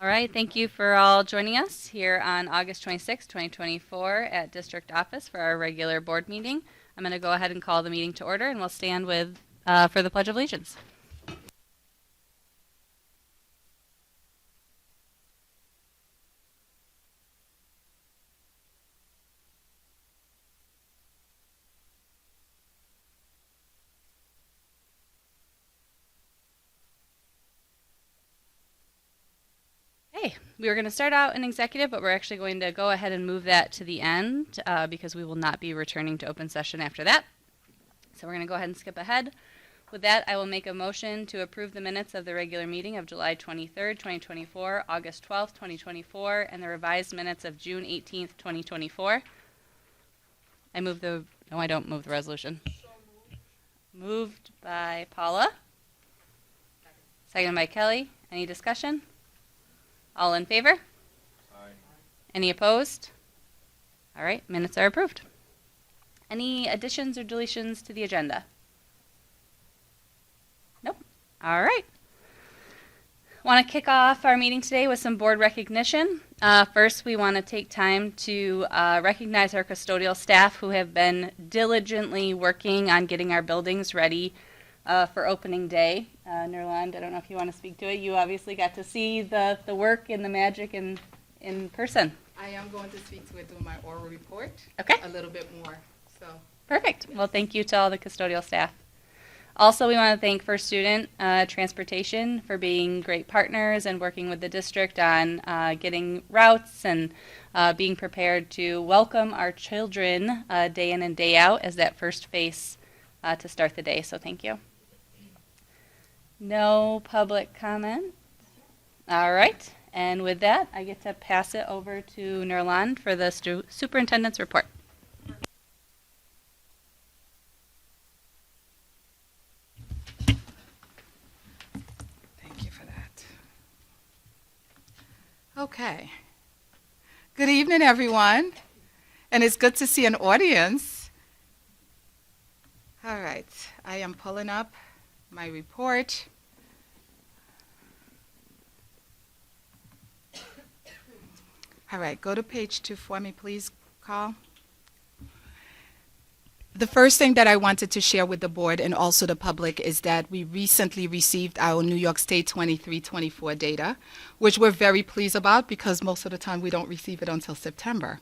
All right, thank you for all joining us here on August 26, 2024 at District Office for our regular board meeting. I'm going to go ahead and call the meeting to order, and we'll stand with for the Pledge of Allegiance. Hey, we were going to start out in executive, but we're actually going to go ahead and move that to the end because we will not be returning to open session after that. So we're going to go ahead and skip ahead. With that, I will make a motion to approve the minutes of the regular meeting of July 23rd, 2024, August 12th, 2024, and the revised minutes of June 18th, 2024. No, I don't move the resolution. Moved by Paula. Seconded by Kelly. Any discussion? All in favor? Aye. Any opposed? All right, minutes are approved. Any additions or deletions to the agenda? Nope. All right. Want to kick off our meeting today with some board recognition. First, we want to take time to recognize our custodial staff who have been diligently working on getting our buildings ready for opening day. Nurland, I don't know if you want to speak to it. You obviously got to see the work and the magic in person. I am going to speak to it in my oral report. Okay. A little bit more. So. Perfect. Well, thank you to all the custodial staff. Also, we want to thank First Student Transportation for being great partners and working with the district on getting routes and being prepared to welcome our children day in and day out as that first face to start the day. So thank you. No public comment. All right. And with that, I get to pass it over to Nurland for the superintendent's report. Thank you for that. Okay. Good evening, everyone. And it's good to see an audience. All right. I am pulling up my report. All right, go to page 2 for me, please, Carl. The first thing that I wanted to share with the board and also the public is that we recently received our New York State 23-24 data, which we're very pleased about because most of the time we don't receive it until September.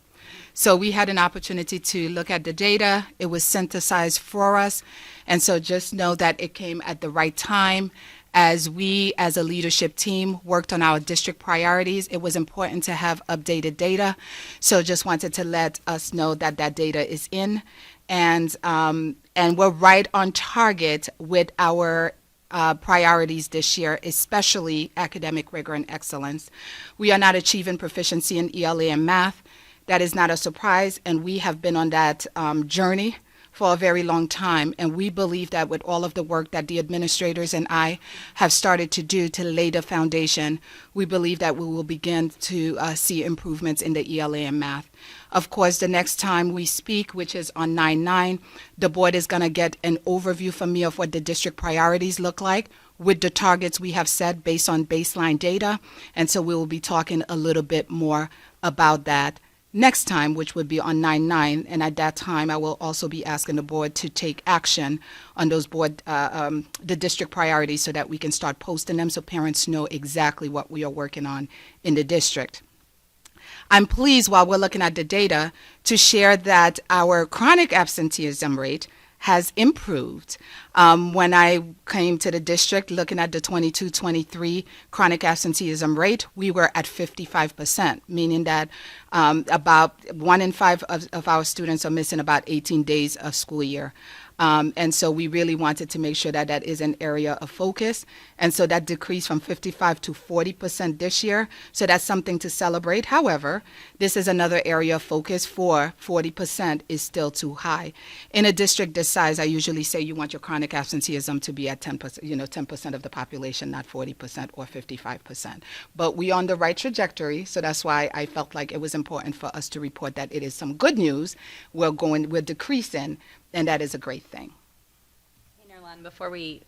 So we had an opportunity to look at the data. It was synthesized for us. And so just know that it came at the right time. As we, as a leadership team, worked on our district priorities, it was important to have updated data. So just wanted to let us know that that data is in. And we're right on target with our priorities this year, especially academic rigor and excellence. We are not achieving proficiency in ELA and math. That is not a surprise, and we have been on that journey for a very long time, and we believe that with all of the work that the administrators and I have started to do to lay the foundation, we believe that we will begin to see improvements in the ELA and math. Of course, the next time we speak, which is on 9/9, the board is going to get an overview from me of what the district priorities look like with the targets we have set based on baseline data, and so we will be talking a little bit more about that next time, which would be on 9/9, and at that time I will also be asking the board to take action on those the district priorities so that we can start posting them so parents know exactly what we are working on in the district. I'm pleased, while we're looking at the data, to share that our chronic absenteeism rate has improved. When I came to the district looking at the 22-23 chronic absenteeism rate, we were at 55%, meaning that about 1 in 5 of our students are missing about 18 days of school year. And so we really wanted to make sure that that is an area of focus. And so that decreased from 55 to 40% this year. So that's something to celebrate. However, this is another area of focus for 40% is still too high. In a district this size, I usually say you want your chronic absenteeism to be at 10%, 10% of the population, not 40% or 55%. But we're on the right trajectory. So that's why I felt like it was important for us to report that it is some good news. We're decreasing. And that is a great thing. Hey, Nerlon, before we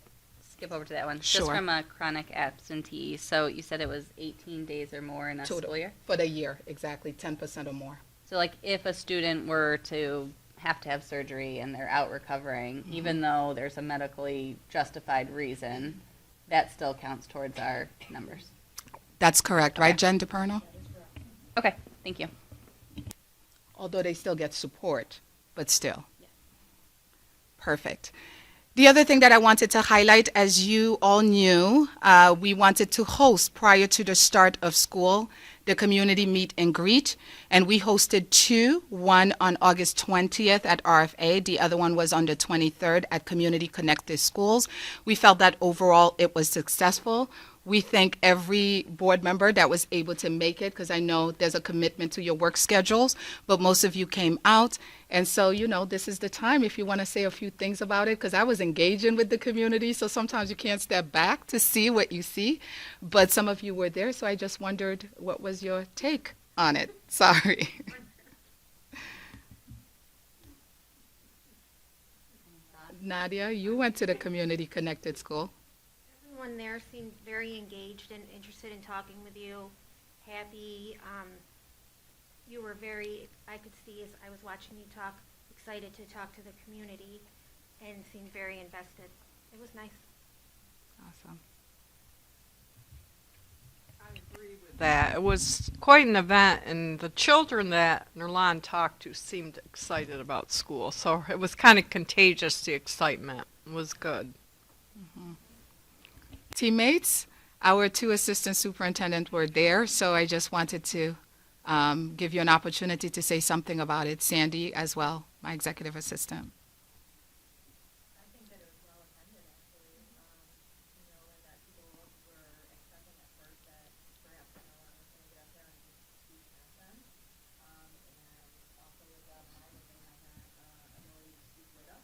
skip over to that one. Just Sure. from a chronic absentee. So you said it was 18 days or more in a Total. school year? For the year, exactly, 10% or more. So like if a student were to have surgery and they're out recovering, even though there's a medically justified reason, that still counts towards our numbers. That's correct, right, Okay. Jen DePerno? Okay, thank you. Although they still get support, but still. Yeah. Perfect. The other thing that I wanted to highlight, as you all knew, we wanted to host prior to the start of school the community meet and greet, and we hosted two, one on August 20th at RFA, the other one was on the 23rd at Community Connected Schools. We felt that overall it was successful. We thank every board member that was able to make it, because I know there's a commitment to your work schedules, but most of you came out. And so, this is the time if you want to say a few things about it, because I was engaging with the community, so sometimes you can't step back to see what you see. But some of you were there, so I just wondered what was your take on it. Sorry. Nadia, you went to the Community Connected School. Everyone there seemed very engaged and interested in talking with you, happy. You were I could see as I was watching you talk, excited to talk to the community and seemed very invested. It was nice. Awesome. I agree with that. It was quite an event, and the children that Nurlan talked to seemed excited about school. So it was kind of contagious, the excitement. It was good. Teammates, our two assistant superintendents were there, so I just wanted to give you an opportunity to say something about it. Sandy as well, my executive assistant. I think that it was well attended, actually. And that people were expecting at first that perhaps Nolan was going to get up there and just speak nonsense. And also with the reminder that they had that ability to speak with us.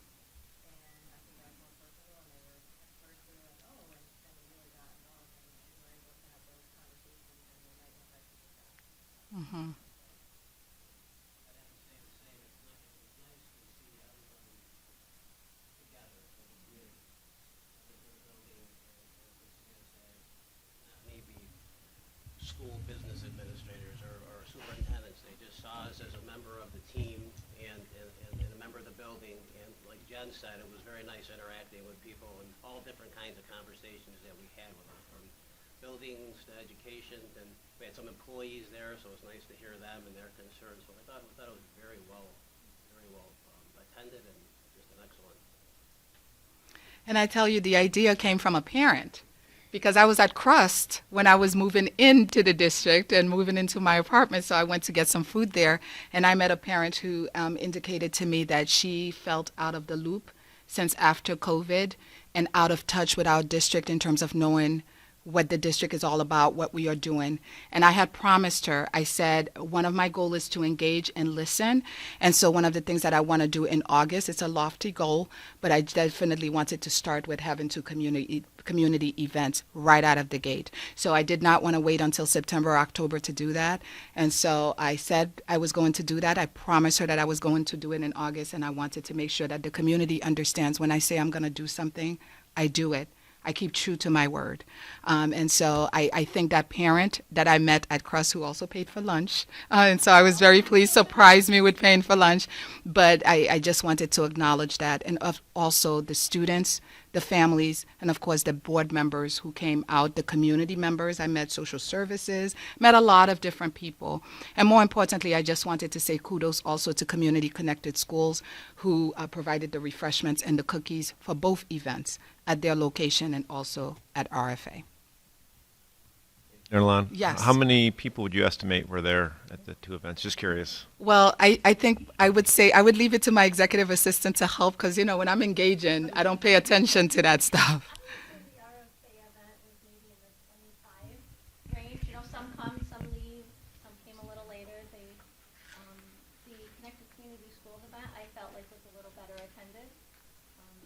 And I think that was more personal, and they were at first they were like, oh, and then we really got involved, and we were able to have those conversations, and they might have that success. Mm-hmm. Maybe school business administrators or superintendents. They just saw us as a member of the team and a member of the building. And like Jen said, it was very nice interacting with people and all different kinds of conversations that we had with them, from buildings to education. And we had some employees there, so it was nice to hear them and their concerns. So I thought it was very well attended and just an excellent. And I tell you, the idea came from a parent, because I was at Crust when I was moving into the district and moving into my apartment, so I went to get some food there, and I met a parent who indicated to me that she felt out of the loop since after COVID and out of touch with our district in terms of knowing what the district is all about, what we are doing. And I had promised her, I said, one of my goals is to engage and listen. And so one of the things that I want to do in August, it's a lofty goal, but I definitely wanted to start with having two community events right out of the gate. So I did not want to wait until September or October to do that. And so I said I was going to do that. I promised her that I was going to do it in August, and I wanted to make sure that the community understands when I say I'm going to do something, I do it. I keep true to my word. And so I think that parent that I met at Crust, who also paid for lunch, and so I was very pleased, surprised me with paying for lunch, but I just wanted to acknowledge that. And also the students, the families, and of course the board members who came out, the community members. I met social services, met a lot of different people. And more importantly, I just wanted to say kudos also to Community Connected Schools, who provided the refreshments and the cookies for both events at their location and also at RFA. Nurlan, Yes. how many people would you estimate were there at the two events? Just curious. Well, I think I would say I would leave it to my executive assistant to help, because, when I'm engaging, I don't pay attention to that stuff. The RFA event was maybe in the 25 range. Some come, some leave, some came a little later. The Connected Community Schools event I felt like was a little better attended.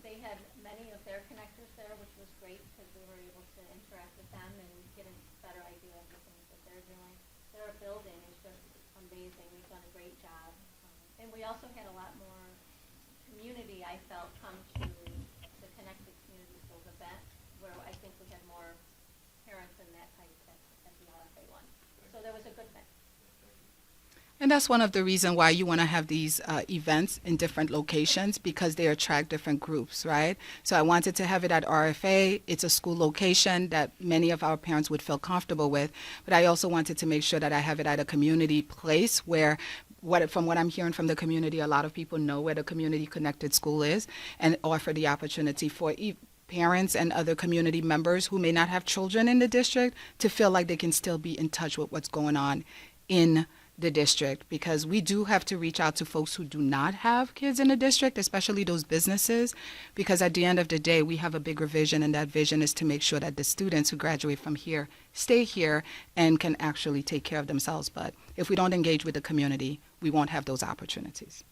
They had many of their connectors there, which was great because we were able to interact with them and get a better idea of the things that they're doing. Their building is just amazing. We've done a great job. And we also had a lot more community, I felt, come to the Connected Community Schools event where I think we had more parents in that type at the RFA one. So there was a good mix. And that's one of the reasons why you want to have these events in different locations, because they attract different groups, right? So I wanted to have it at RFA. It's a school location that many of our parents would feel comfortable with. But I also wanted to make sure that I have it at a community place where, from what I'm hearing from the community, a lot of people know where the community connected school is, and offer the opportunity for parents and other community members who may not have children in the district to feel like they can still be in touch with what's going on in the district, because we do have to reach out to folks who do not have kids in the district, especially those businesses, because at the end of the day, we have a bigger vision, and that vision is to make sure that the students who graduate from here stay here and can actually take care of themselves. But if we don't engage with the community, we won't have those opportunities.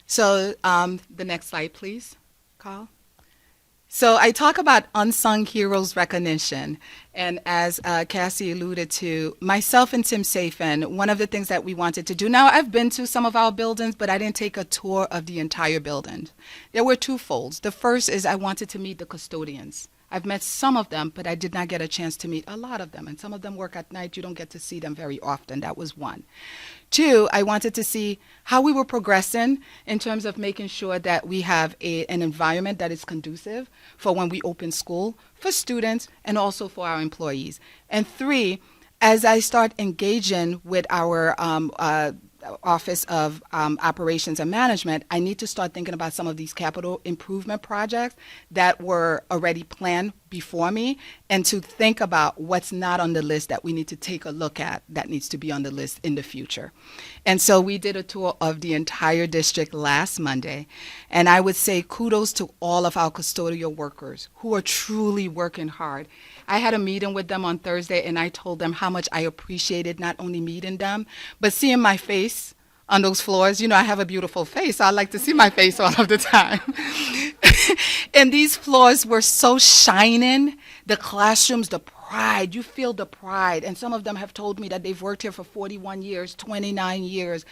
So the next slide, please, Carl. So I talk about unsung heroes recognition, and as Cassie alluded to, myself and Tim Safin, one of the things that we wanted to do, now I've been to some of our buildings, but I didn't take a tour of the entire building. There were two folds. The first is I wanted to meet the custodians. I've met some of them, but I did not get a chance to meet a lot of them, and some of them work at night. You don't get to see them very often. That was one. Two, I wanted to see how we were progressing in terms of making sure that we have an environment that is conducive for when we open school, for students, and also for our employees. And three, as I start engaging with our Office of Operations and Management, I need to start thinking about some of these capital improvement projects that were already planned before me, and to think about what's not on the list that we need to take a look at that needs to be on the list in the future. And so we did a tour of the entire district last Monday, and I would say kudos to all of our custodial workers who are truly working hard. I had a meeting with them on Thursday, and I told them how much I appreciated not only meeting them, but seeing my face on those floors. You know, I have a beautiful face. So I like to see my face all of the time. And these floors were so shining. The classrooms, the pride, you feel the pride. And some of them have told me that they've worked here for 41 years, 29 years.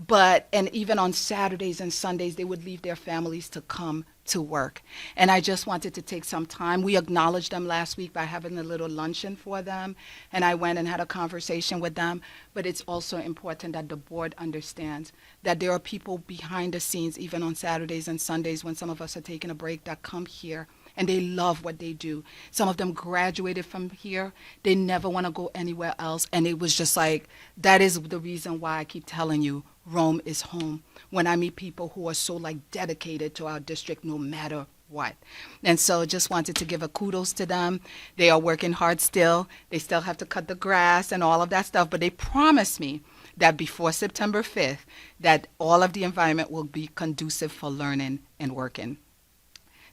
And even on Saturdays and Sundays, they would leave their families to come to work. And I just wanted to take some time. We acknowledged them last week by having a little luncheon for them, and I went and had a conversation with them. But it's also important that the board understands that there are people behind the scenes, even on Saturdays and Sundays when some of us are taking a break, that come here and they love what they do. Some of them graduated from here. They never want to go anywhere else. And it was just like, that is the reason why I keep telling you, Rome is home. When I meet people who are so dedicated to our district no matter what. And so just wanted to give a kudos to them. They are working hard still. They still have to cut the grass and all of that stuff, but they promised me that before September 5th, that all of the environment will be conducive for learning and working.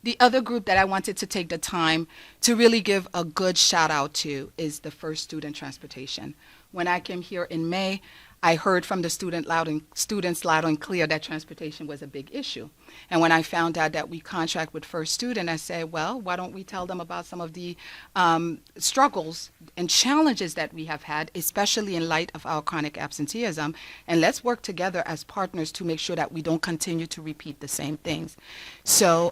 The other group that I wanted to take the time to really give a good shout out to is the First Student Transportation. When I came here in May, I heard from the students loud and clear that transportation was a big issue. And when I found out that we contract with First Student, I said, well, why don't we tell them about some of the struggles and challenges that we have had, especially in light of our chronic absenteeism, and let's work together as partners to make sure that we don't continue to repeat the same things. So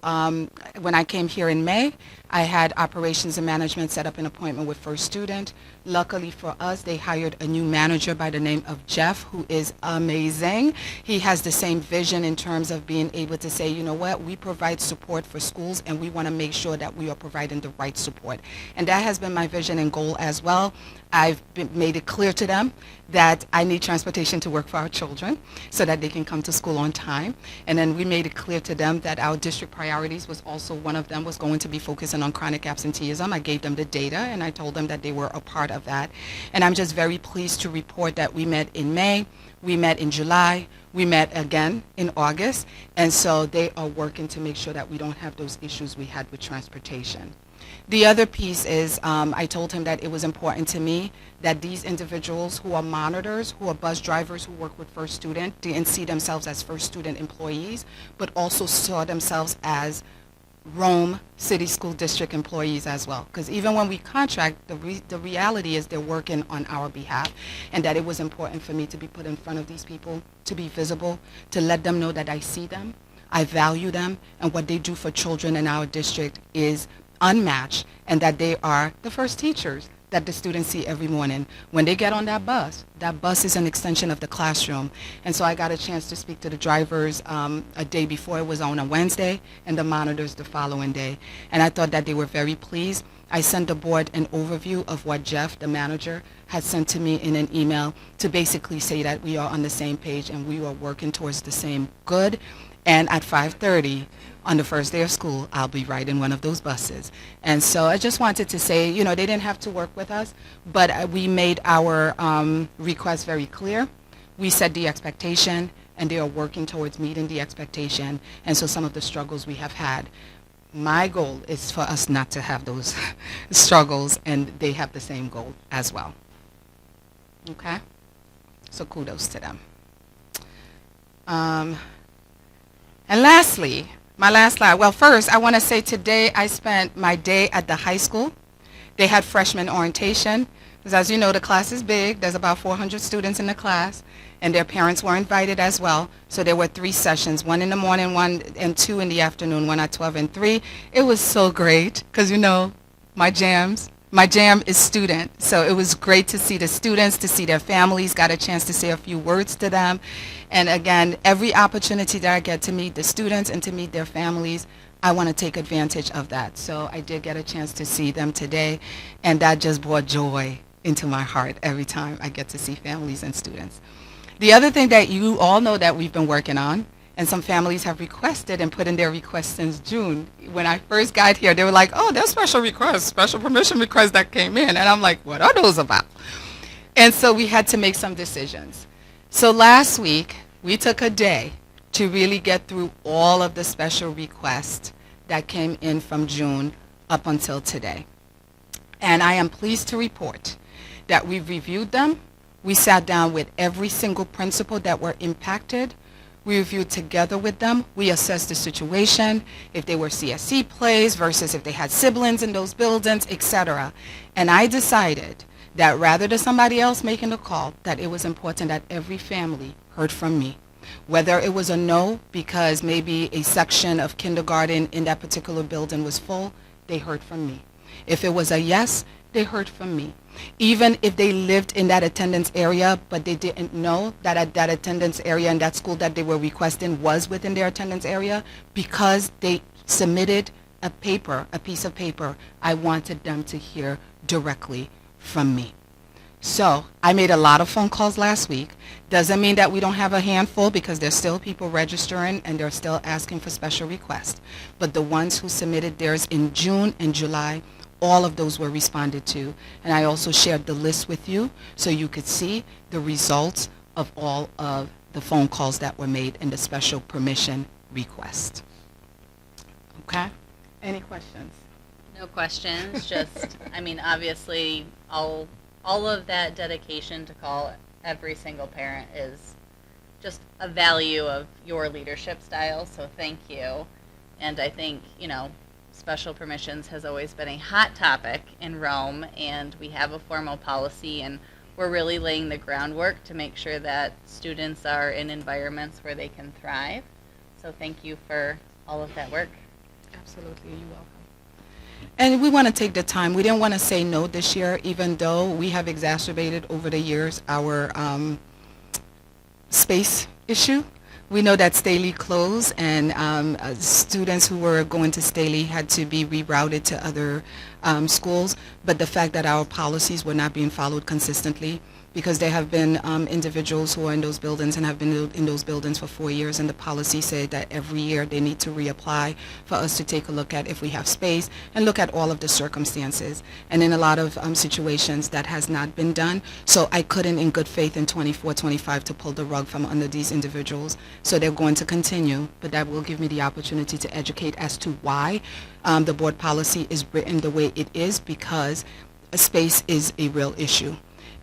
when I came here in May, I had Operations and Management set up an appointment with First Student. Luckily for us, they hired a new manager by the name of Jeff, who is amazing. He has the same vision in terms of being able to say, you know what, we provide support for schools, and we want to make sure that we are providing the right support. And that has been my vision and goal as well. I've made it clear to them that I need transportation to work for our children so that they can come to school on time. And then we made it clear to them that our district priorities was also, one of them was going to be focusing on chronic absenteeism. I gave them the data, and I told them that they were a part of that. And I'm just very pleased to report that we met in May, we met in July, we met again in August, and so they are working to make sure that we don't have those issues we had with transportation. The other piece is I told him that it was important to me that these individuals who are monitors, who are bus drivers who work with First Student, didn't see themselves as First Student employees, but also saw themselves as Rome City School District employees as well. Because even when we contract, the reality is they're working on our behalf, and that it was important for me to be put in front of these people, to be visible, to let them know that I see them, I value them, and what they do for children in our district is unmatched, and that they are the first teachers that the students see every morning. When they get on that bus is an extension of the classroom. And so I got a chance to speak to the drivers a day before. It was on a Wednesday, and the monitors the following day. And I thought that they were very pleased. I sent the board an overview of what Jeff, the manager, had sent to me in an email to basically say that we are on the same page and we are working towards the same good. And at 5:30 on the first day of school, I'll be riding one of those buses. And so I just wanted to say, you know, they didn't have to work with us, but we made our request very clear. We set the expectation, and they are working towards meeting the expectation. And so some of the struggles we have had, my goal is for us not to have those struggles, and they have the same goal as well. Okay? So kudos to them. And lastly, my last slide. Well, first, I want to say today I spent my day at the high school. They had freshman orientation. Because as you know, the class is big. There's about 400 students in the class, and their parents were invited as well. So there were 3 sessions, 1 in the morning, 1 and 2 in the afternoon, 1 at 12 and 3. It was so great because, you know, my jam is student. So it was great to see the students, to see their families, got a chance to say a few words to them. And again, every opportunity that I get to meet the students and to meet their families, I want to take advantage of that. So I did get a chance to see them today, and that just brought joy into my heart every time I get to see families and students. The other thing that you all know that we've been working on, and some families have requested and put in their requests since June. When I first got here, they were like, oh, there's special requests, special permission requests that came in. And I'm like, what are those about? And so we had to make some decisions. So last week, we took a day to really get through all of the special requests that came in from June up until today. And I am pleased to report that we reviewed them. We sat down with every single principal that were impacted. We reviewed together with them. We assessed the situation, if they were CSC plays versus if they had siblings in those buildings, etc. And I decided that rather than somebody else making the call, that it was important that every family heard from me. Whether it was a no because maybe a section of kindergarten in that particular building was full, they heard from me. If it was a yes, they heard from me. Even if they lived in that attendance area, but they didn't know that at that attendance area and that school that they were requesting was within their attendance area, because they submitted a piece of paper, I wanted them to hear directly from me. So I made a lot of phone calls last week. Doesn't mean that we don't have a handful, because there's still people registering and they're still asking for special requests. But the ones who submitted theirs in June and July, all of those were responded to. And I also shared the list with you so you could see the results of all of the phone calls that were made in the special permission request. Okay? Any questions? No questions, just, I mean, obviously, all of that dedication to call every single parent is just a value of your leadership style, so thank you. And I think, you know, special permissions has always been a hot topic in Rome, and we have a formal policy, and we're really laying the groundwork to make sure that students are in environments where they can thrive. So thank you for all of that work. Absolutely, you're welcome. And we want to take the time. We didn't want to say no this year, even though we have exacerbated over the years our space issue. We know that Staley closed, and students who were going to Staley had to be rerouted to other schools. But the fact that our policies were not being followed consistently, because there have been individuals who are in those buildings and have been in those buildings for 4 years, and the policy said that every year they need to reapply for us to take a look at if we have space and look at all of the circumstances. And in a lot of situations that has not been done. So I couldn't in good faith in 24, 25 to pull the rug from under these individuals. So they're going to continue, but that will give me the opportunity to educate as to why the board policy is written the way it is, because space is a real issue.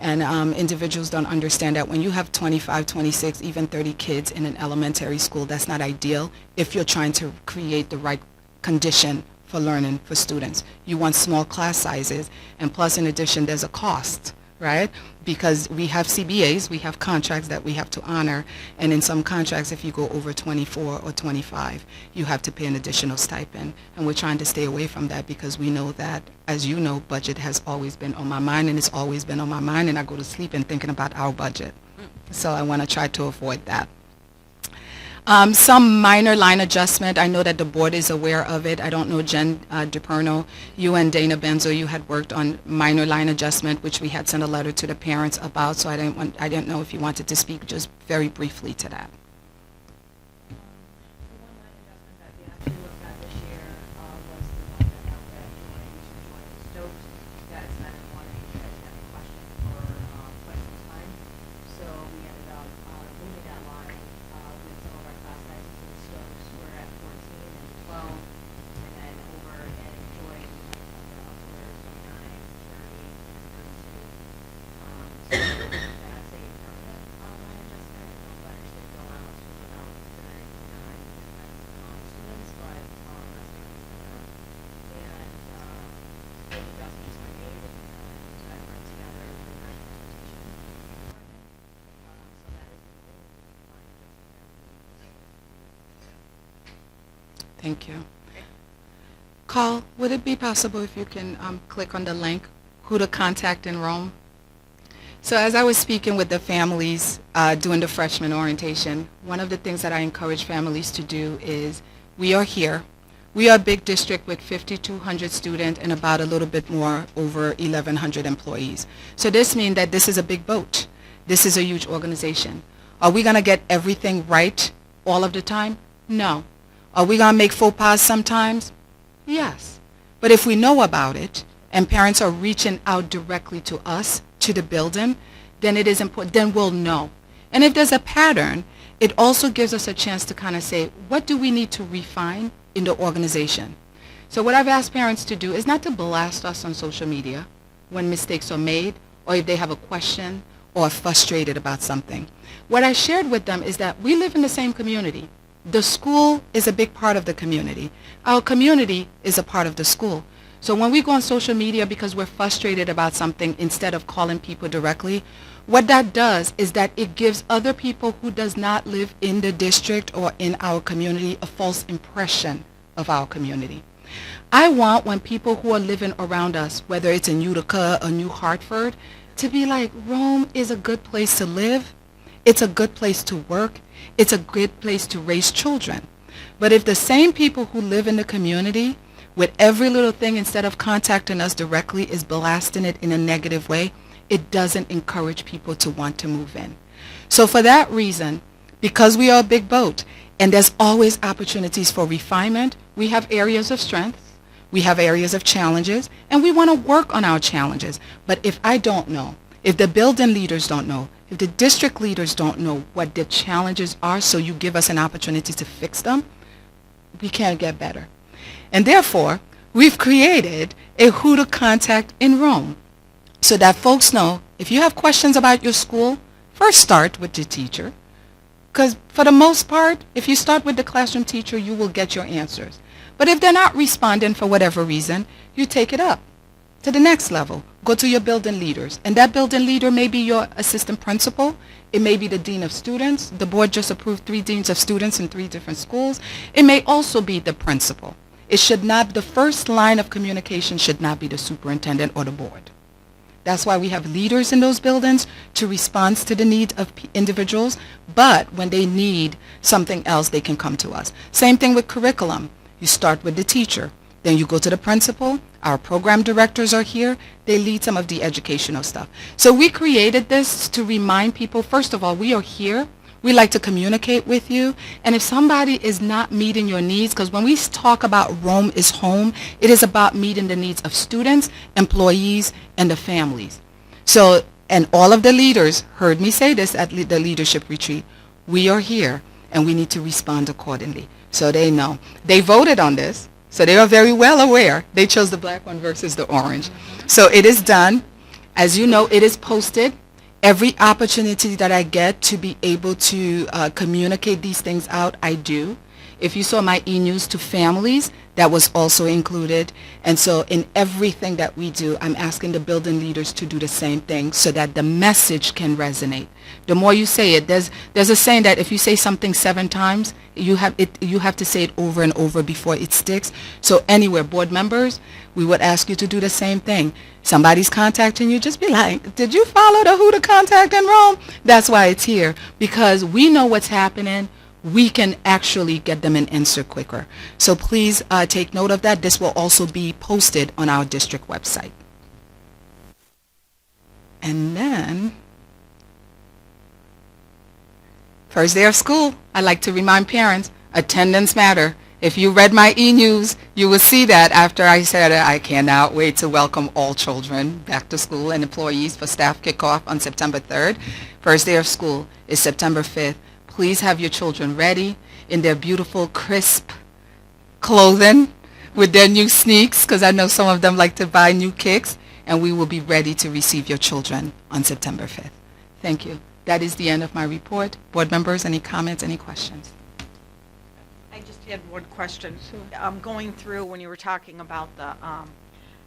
And individuals don't understand that when you have 25, 26, even 30 kids in an elementary school, that's not ideal if you're trying to create the right condition for learning for students. You want small class sizes, and plus in addition there's a cost, right? because we have CBAs, we have contracts that we have to honor, and in some contracts, if you go over 24 or 25, you have to pay an additional stipend. And we're trying to stay away from that because we know that, as you know, budget has always been on my mind, and it's always been on my mind, and I go to sleep and thinking about our budget. So I want to try to avoid that. Some minor line adjustment. I know that the board is aware of it. I don't know, Jen DePerno, you and Dana Benzo, you had worked on minor line adjustment, which we had sent a letter to the parents about. So I didn't know if you wanted to speak just very briefly to that. The one line adjustment that we actually looked at this year was the one that out at Stokes. That's not one of you guys had a question for quite some time. So we ended up moving that line with some of our class sizes in Stokes. We're at 14 and 12, and then over at Joy, we might come to upwards 29, 30, and 32. So that's a permanent line adjustment. Letters did go out to about 39 different students, but that's going to be permanent. And those adjustments were made, and I put together the transportation department. So that is the only line adjustment that we Thank you. Carl, would it be possible if you can click on the link, who to contact in Rome? So as I was speaking with the families during the freshman orientation, one of the things that I encourage families to do is, we are here. We are a big district with 5,200 students and about a little bit more, over 1,100 employees. So this means that this is a big boat. This is a huge organization. Are we going to get everything right all of the time? No. Are we going to make faux pas sometimes? Yes. But if we know about it, and parents are reaching out directly to us, to the building, then it is important, then we'll know. And if there's a pattern, it also gives us a chance to kind of say, what do we need to refine in the organization? So what I've asked parents to do is not to blast us on social media when mistakes are made, or if they have a question or are frustrated about something. What I shared with them is that we live in the same community. The school is a big part of the community. Our community is a part of the school. So when we go on social media because we're frustrated about something, instead of calling people directly, what that does is that it gives other people who does not live in the district or in our community a false impression of our community. I want when people who are living around us, whether it's in Utica or New Hartford, to be like, Rome is a good place to live. It's a good place to work. It's a good place to raise children. But if the same people who live in the community with every little thing, instead of contacting us directly, is blasting it in a negative way, it doesn't encourage people to want to move in. So for that reason, because we are a big boat, and there's always opportunities for refinement, we have areas of strength, we have areas of challenges, and we want to work on our challenges. But if I don't know, if the building leaders don't know, if the district leaders don't know what the challenges are, so you give us an opportunity to fix them, we can't get better. And therefore, we've created a who to contact in Rome, so that folks know, if you have questions about your school, first start with the teacher. Because for the most part, if you start with the classroom teacher, you will get your answers. But if they're not responding for whatever reason, you take it up to the next level. Go to your building leaders. And that building leader may be your assistant principal. It may be the dean of students. The board just approved 3 deans of students in 3 different schools. It may also be the principal. It should not, the first line of communication should not be the superintendent or the board. That's why we have leaders in those buildings to respond to the needs of individuals, but when they need something else, they can come to us. Same thing with curriculum. You start with the teacher, then you go to the principal. Our program directors are here. They lead some of the educational stuff. So we created this to remind people, first of all, we are here. We like to communicate with you. And if somebody is not meeting your needs, because when we talk about Rome is home, it is about meeting the needs of students, employees, and the families. So, and all of the leaders heard me say this at the leadership retreat. We are here, and we need to respond accordingly. So they know. They voted on this, so they are very well aware. They chose the black one versus the orange. So it is done. As you know, it is posted. Every opportunity that I get to be able to communicate these things out, I do. If you saw my e-news to families, that was also included. And so in everything that we do, I'm asking the building leaders to do the same thing so that the message can resonate. The more you say it, there's a saying that if you say something 7 times, you have to say it over and over before it sticks. So anywhere, board members, we would ask you to do the same thing. Somebody's contacting you, just be like, did you follow the who to contact in Rome? That's why it's here, because we know what's happening. We can actually get them an answer quicker. So please take note of that. This will also be posted on our district website. And then, first day of school, I like to remind parents, attendance matter. If you read my e-news, you will see that after I said I cannot wait to welcome all children back to school and employees for staff kickoff on September 3rd. First day of school is September 5th. Please have your children ready in their beautiful, crisp clothing with their new sneaks, because I know some of them like to buy new kicks, and we will be ready to receive your children on September 5th. Thank you. That is the end of my report. Board members, any comments, any questions? I just had one question. Going through when you were talking about the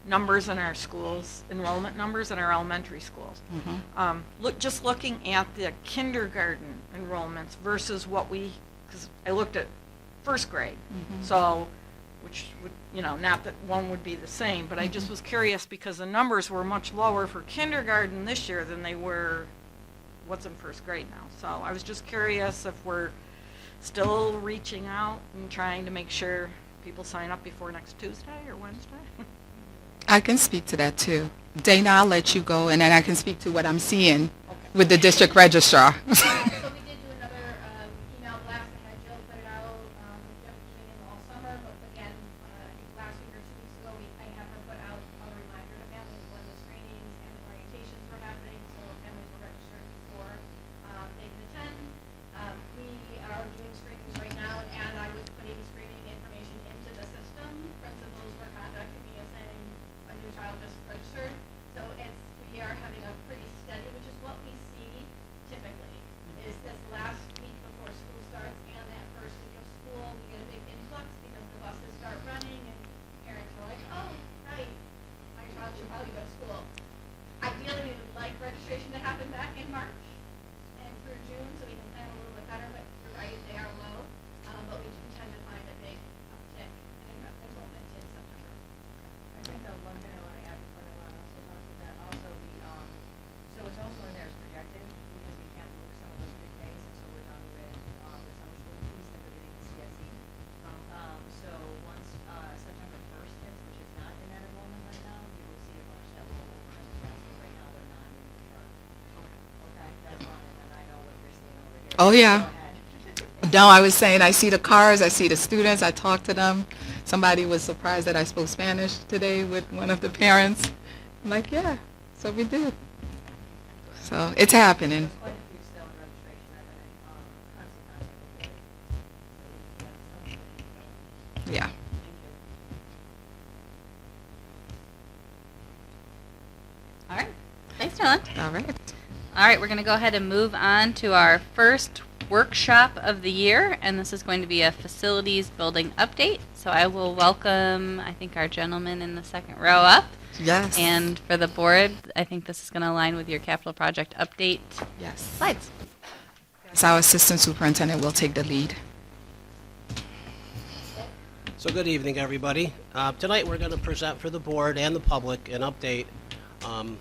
numbers in our schools, enrollment numbers in our elementary schools. Just looking at the kindergarten enrollments versus what because I looked at first grade, so which would, not that one would be the same, but I just was curious because the numbers were much lower for kindergarten this year than they were what's in first grade now. So I was just curious if we're still reaching out and trying to make sure people sign up before next Tuesday or Wednesday. I can speak to that too. Dana, I'll let you go, and then I can speak to what I'm seeing with the district registrar. So we did do another email blast. I had Jill put it out. We kept keeping it all summer, but again, I think last week or 2 weeks ago, I had her put out a reminder to families when the screenings and the orientations were happening, so families were registered before they could attend. We are doing screenings right now, and I was putting screening information into the system. Principals were contacting me and saying a new child just registered. So we are having a pretty steady, which is what we see typically, is this last week before school starts and that first week of school, we get a big influx because the buses start running and parents are like, oh, right, my child should probably go to school. Ideally, we would like registration to happen back in March and through June so we can plan a little bit better, but you're right, they are low. But we do tend to find a big uptick in enrollment in September. I think the one thing I want to add before I want to also talk about that, also so it's also in there as projected, because we can't book some of those big days until we're done with the summer school piece that we're getting the CSE. So once September 1st hits, which is not in that enrollment right now, you will see a bunch that will over in the class, but right now they're not in the chart. Okay, that's fine, and then I know what you're seeing over here. Oh, yeah. Go ahead. No, I was saying I see the cars, I see the students, I talk to them. Somebody was surprised that I spoke Spanish today with one of the parents. I'm like, yeah, so we do. So it's happening. Quite a few still in registration that are in constant contact with Yeah. All right. Thanks, Dylan. All right. All right, we're going to go ahead and move on to our first workshop of the year, and this is going to be a facilities building update. So I will welcome, I think, our gentleman in the second row up. Yes. And for the board, I think this is going to align with your capital project update Yes. slides. So our assistant superintendent will take the lead. So good evening, everybody. Tonight, we're going to present for the board and the public an update on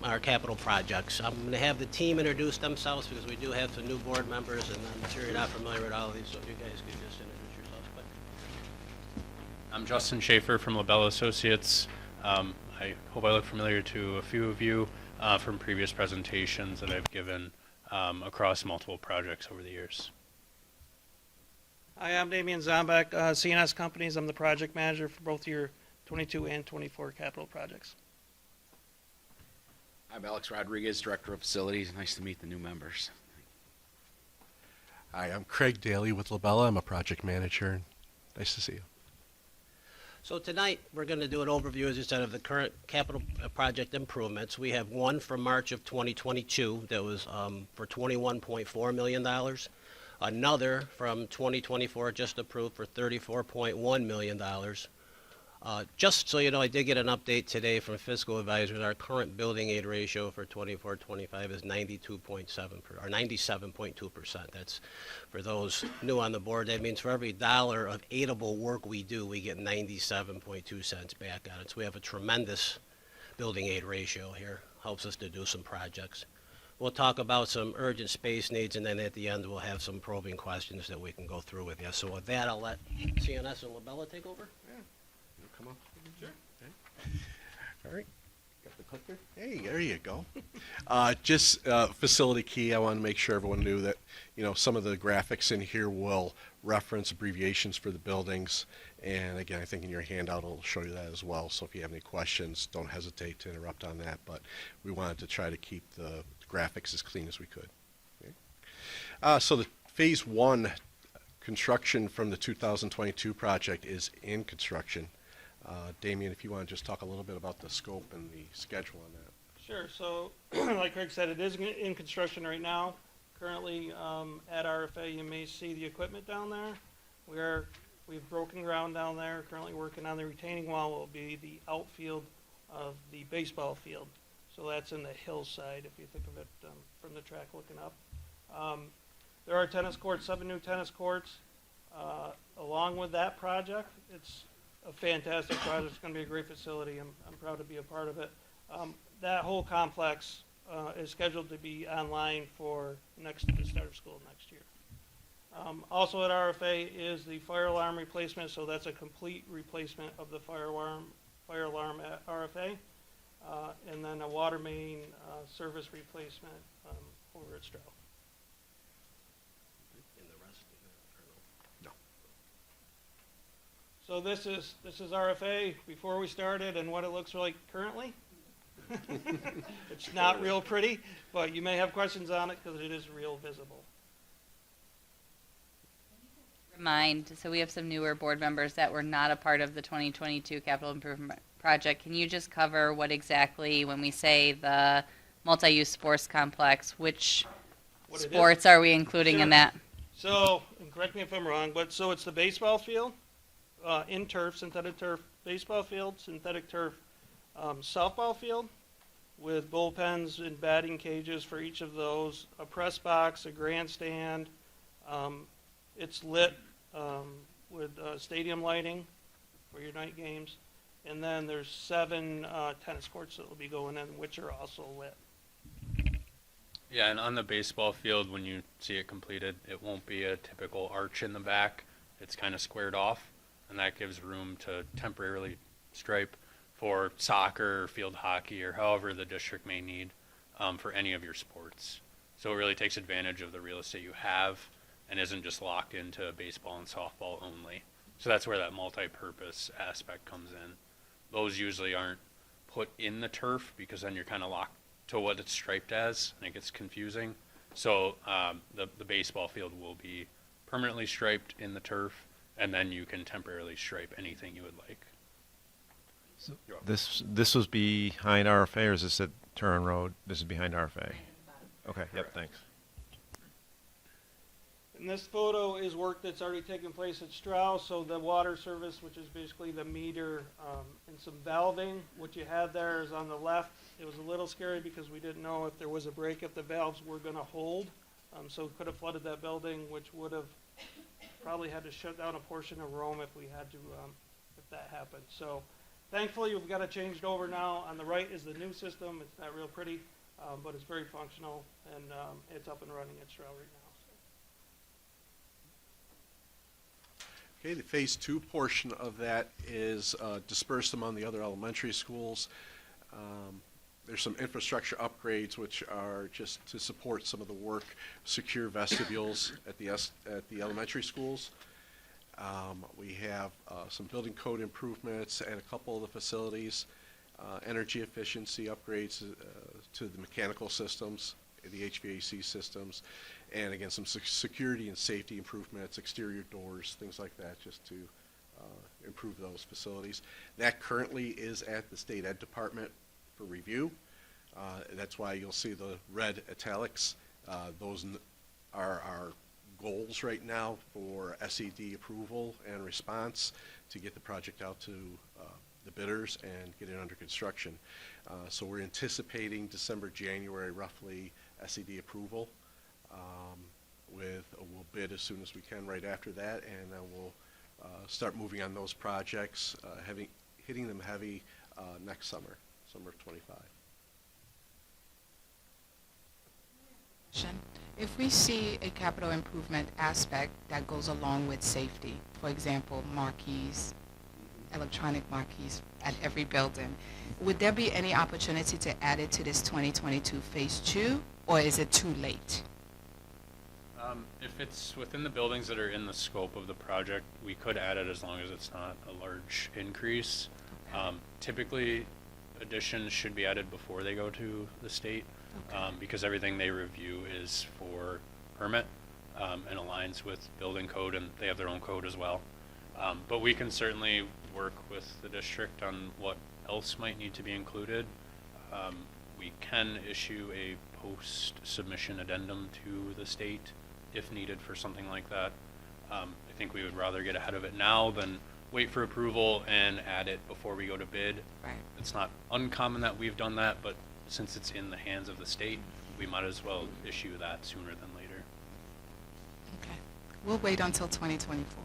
our capital projects. I'm going to have the team introduce themselves because we do have some new board members, and I'm sure you're not familiar with all of these, so if you guys could just introduce yourselves quick. I'm Justin Schaefer from LaBelle Associates. I hope I look familiar to a few of you from previous presentations that I've given across multiple projects over the years. Hi, I'm Damian Zombek, CNS Companies. I'm the project manager for both your 22 and 24 capital projects. I'm Alex Rodriguez, Director of Facilities. Nice to meet the new members. Hi, I'm Craig Daly with LaBella. I'm a project manager. Nice to see you. So tonight, we're going to do an overview, as you said, of the current capital project improvements. We have one from March of 2022 that was for $21.4 million. Another from 2024 just approved for $34.1 million. Just so you know, I did get an update today from fiscal advisors. Our current building aid ratio for 24-25 is 92.7 or 97.2%. That's for those new on the board. That means for every dollar of aidable work we do, we get 97.2 cents back on it. So we have a tremendous building aid ratio here. Helps us to do some projects. We'll talk about some urgent space needs, and then at the end we'll have some probing questions that we can go through with you. So with that, I'll let CNS and Labella take over. Come on. Sure. Okay. All right. Got the clicker? Hey, there you go. Just facility key. I want to make sure everyone knew that, some of the graphics in here will reference abbreviations for the buildings. And again, I think in your handout it'll show you that as well. So if you have any questions, don't hesitate to interrupt on that. But we wanted to try to keep the graphics as clean as we could. Okay. So the phase 1 construction from the 2022 project is in construction. Damien, if you want to just talk a little bit about the scope and the schedule on that. Sure. So, like Craig said, it is in construction right now. Currently, at RFA, you may see the equipment down there. We've broken ground down there. Currently working on the retaining wall. Will be the outfield of the baseball field. So that's in the hillside, if you think of it from the track looking up. There are tennis courts, 7 new tennis courts. Along with that project, it's a fantastic project. It's going to be a great facility. I'm proud to be a part of it. That whole complex is scheduled to be online for the start of school next year. Also at RFA is the fire alarm replacement, so that's a complete replacement of the fire alarm at RFA, and then a water main service replacement over at Stroud. So this is RFA before we started and what it looks like currently. It's not real pretty, but you may have questions on it because it is real visible. So we have some newer board members that were not a part of the 2022 capital improvement project. Can you just cover what exactly, when we say the multi-use sports complex, which sports are we including in that? So, and correct me if I'm wrong, but so it's the baseball field, in turf, synthetic turf, baseball field, synthetic turf, softball field with bullpens and batting cages for each of those, a press box, a grandstand. It's lit with stadium lighting for your night games. And then there's 7 tennis courts that will be going in, which are also lit. Yeah, and on the baseball field, when you see it completed, it won't be a typical arch in the back. It's kind of squared off, and that gives room to temporarily stripe for soccer or field hockey or however the district may need for any of your sports. So it really takes advantage of the real estate you have and isn't just locked into baseball and softball only. So that's where that multi-purpose aspect comes in. Those usually aren't put in the turf because then you're kind of locked to what it's striped as, and it gets confusing. So the baseball field will be permanently striped in the turf, and then you can temporarily stripe anything you would like. So this was behind RFA, or is this at Turin Road? This is behind RFA. Okay. Yep. Thanks. And this photo is work that's already taken place at Strauss. So the water service, which is basically the meter and some valving. What you had there is on the left. It was a little scary because we didn't know if there was a break, if the valves were going to hold. So it could have flooded that building, which would have probably had to shut down a portion of Rome if we had to, if that happened. So thankfully, we've got it changed over now. On the right is the new system. It's not real pretty, but it's very functional, and it's up and running at Stroud right now. Okay, the phase 2 portion of that is dispersed among the other elementary schools. There's some infrastructure upgrades which are just to support some of the work, secure vestibules at the elementary schools. We have some building code improvements at a couple of the facilities, energy efficiency upgrades to the mechanical systems, the HVAC systems, and again some security and safety improvements, exterior doors, things like that, just to improve those facilities. That currently is at the State Ed Department for review. That's why you'll see the red italics. Those are goals right now for SED approval and response to get the project out to the bidders and get it under construction. So we're anticipating December, January, roughly SED approval. We'll bid as soon as we can right after that, and then we'll start moving on those projects, hitting them heavy next summer of '25. If we see a capital improvement aspect that goes along with safety, for example, marquees, electronic marquees at every building, would there be any opportunity to add it to this 2022 Phase 2, or is it too late? If it's within the buildings that are in the scope of the project, we could add it as long as it's not a large increase. Typically, additions should be added before they go to the state, because everything they review is for permit and aligns with building code, and they have their own code as well. But we can certainly work with the district on what else might need to be included. We can issue a post-submission addendum to the state if needed for something like that. I think we would rather get ahead of it now than wait for approval and add it before we go to bid. Right. It's not uncommon that we've done that, but since it's in the hands of the state, we might as well issue that sooner than later. Okay. We'll wait until 2024.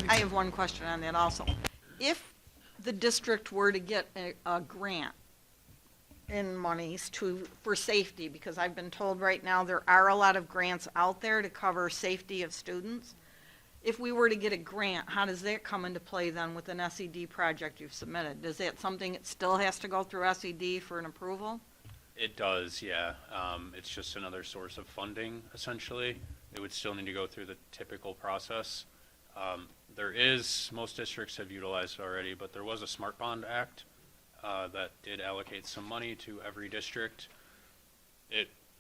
I have one question on that also. If the district were to get a grant in monies for safety, because I've been told right now there are a lot of grants out there to cover safety of students. If we were to get a grant, how does that come into play then with an SED project you've submitted? Is that something that still has to go through SED for an approval? It does, yeah. It's just another source of funding, essentially. It would still need to go through the typical process. Most districts have utilized it already, but there was a Smart Bond Act that did allocate some money to every district.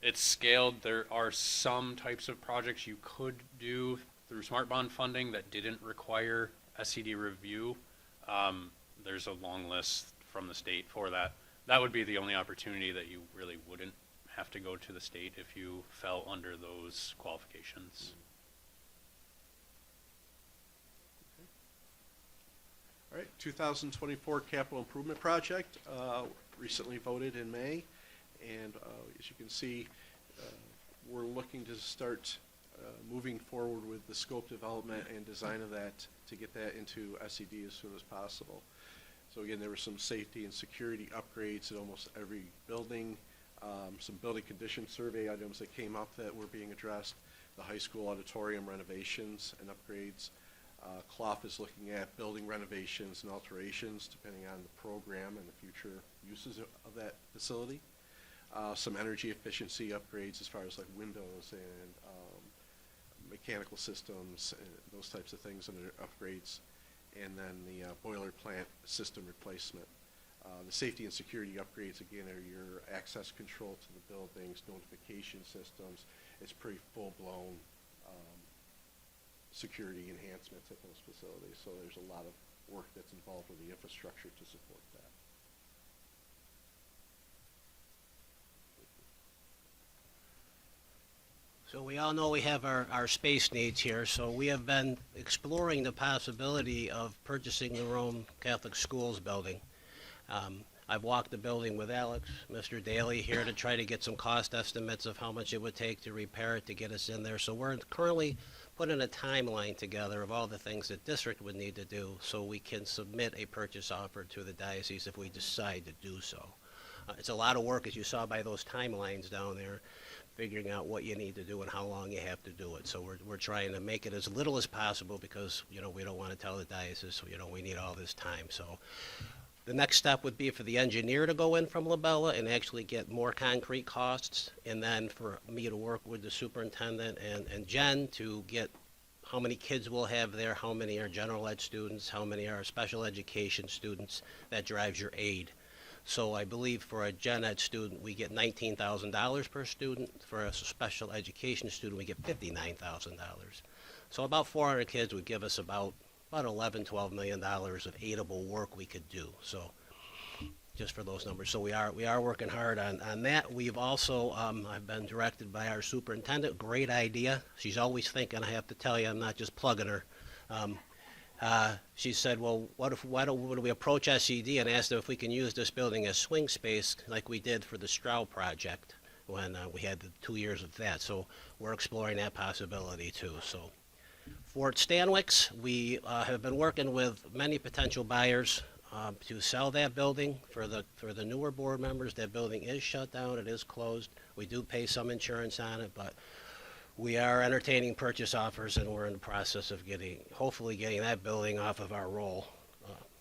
It's scaled. There are some types of projects you could do through Smart Bond funding that didn't require SED review. There's a long list from the state for that. That would be the only opportunity that you really wouldn't have to go to the state if you fell under those qualifications. All right, 2024 capital improvement project, recently voted in May, and as you can see, we're looking to start moving forward with the scope development and design of that to get that into SED as soon as possible. So again, there were some safety and security upgrades at almost every building, some building condition survey items that came up that were being addressed, the high school auditorium renovations and upgrades. CLOF is looking at building renovations and alterations depending on the program and the future uses of that facility. Some energy efficiency upgrades as far as like windows and mechanical systems and those types of things under upgrades, and then the boiler plant system replacement. The safety and security upgrades, again, are your access control to the buildings, notification systems. It's pretty full-blown security enhancements at those facilities, so there's a lot of work that's involved with the infrastructure to support that. So we all know we have our space needs here, so we have been exploring the possibility of purchasing the Rome Catholic Schools building. I've walked the building with Alex, Mr. Daly here to try to get some cost estimates of how much it would take to repair it to get us in there. So we're currently putting a timeline together of all the things that district would need to do so we can submit a purchase offer to the diocese if we decide to do so. It's a lot of work, as you saw by those timelines down there, figuring out what you need to do and how long you have to do it. So we're trying to make it as little as possible because, we don't want to tell the diocese, we need all this time. So the next step would be for the engineer to go in from Labella and actually get more concrete costs, and then for me to work with the superintendent and Jen to get how many kids we'll have there, how many are general ed students, how many are special education students. That drives your aid. So I believe for a gen ed student, we get $19,000 per student. For a special education student, we get $59,000. So about 400 kids would give us about $11, $12 million of aidable work we could do. So just for those numbers. So we are working hard on that. We've also, I've been directed by our superintendent, great idea. She's always thinking, I have to tell you, I'm not just plugging her. She said, well, why don't we approach SED and ask them if we can use this building as swing space like we did for the Stroud project when we had the 2 years of that. So we're exploring that possibility too. So Fort Stanwix, we have been working with many potential buyers to sell that building. For the newer board members, that building is shut down. It is closed. We do pay some insurance on it, but we are entertaining purchase offers, and we're in the process of hopefully getting that building off of our roll.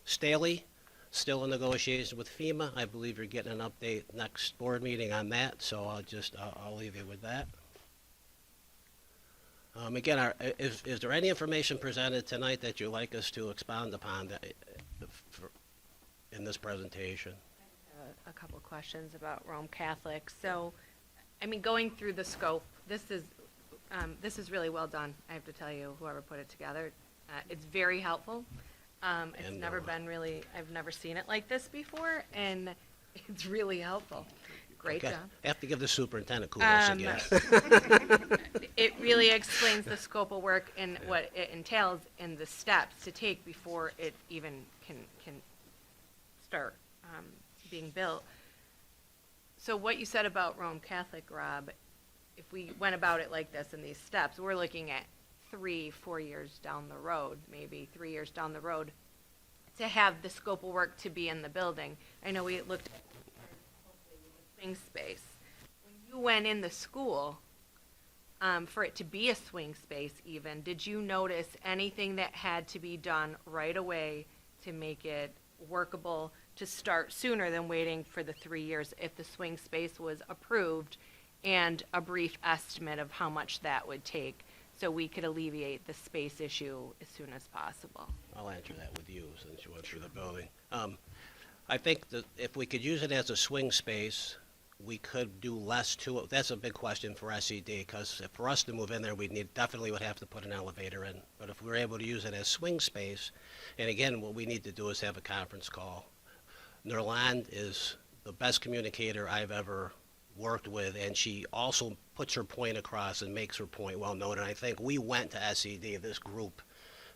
Staley, still in negotiations with FEMA. I believe you're getting an update next board meeting on that, so I'll leave you with that. Again, is there any information presented tonight that you'd like us to expound upon in this presentation? A couple of questions about Rome Catholic. So, I mean, going through the scope, this is really well done. I have to tell you, whoever put it together, it's very helpful. It's never been really, I've never seen it like this before, and it's really helpful. Great Okay. job. I have to give the superintendent kudos again. It really explains the scope of work and what it entails and the steps to take before it even can start being built. So what you said about Rome Catholic, Rob, if we went about it like this in these steps, we're looking at 3-4 years down the road, maybe 3 years down the road, to have the scope of work to be in the building. I know we looked at swing space. When you went in the school, for it to be a swing space even, did you notice anything that had to be done right away to make it workable to start sooner than waiting for the 3 years if the swing space was approved, and a brief estimate of how much that would take so we could alleviate the space issue as soon as possible? I'll answer that with you since you went through the building. I think that if we could use it as a swing space, we could do less to it. That's a big question for SED, because for us to move in there, definitely would have to put an elevator in. But if we were able to use it as swing space, and again, what we need to do is have a conference call. Nerland is the best communicator I've ever worked with, and she also puts her point across and makes her point well known. And I think we went to SED, this group,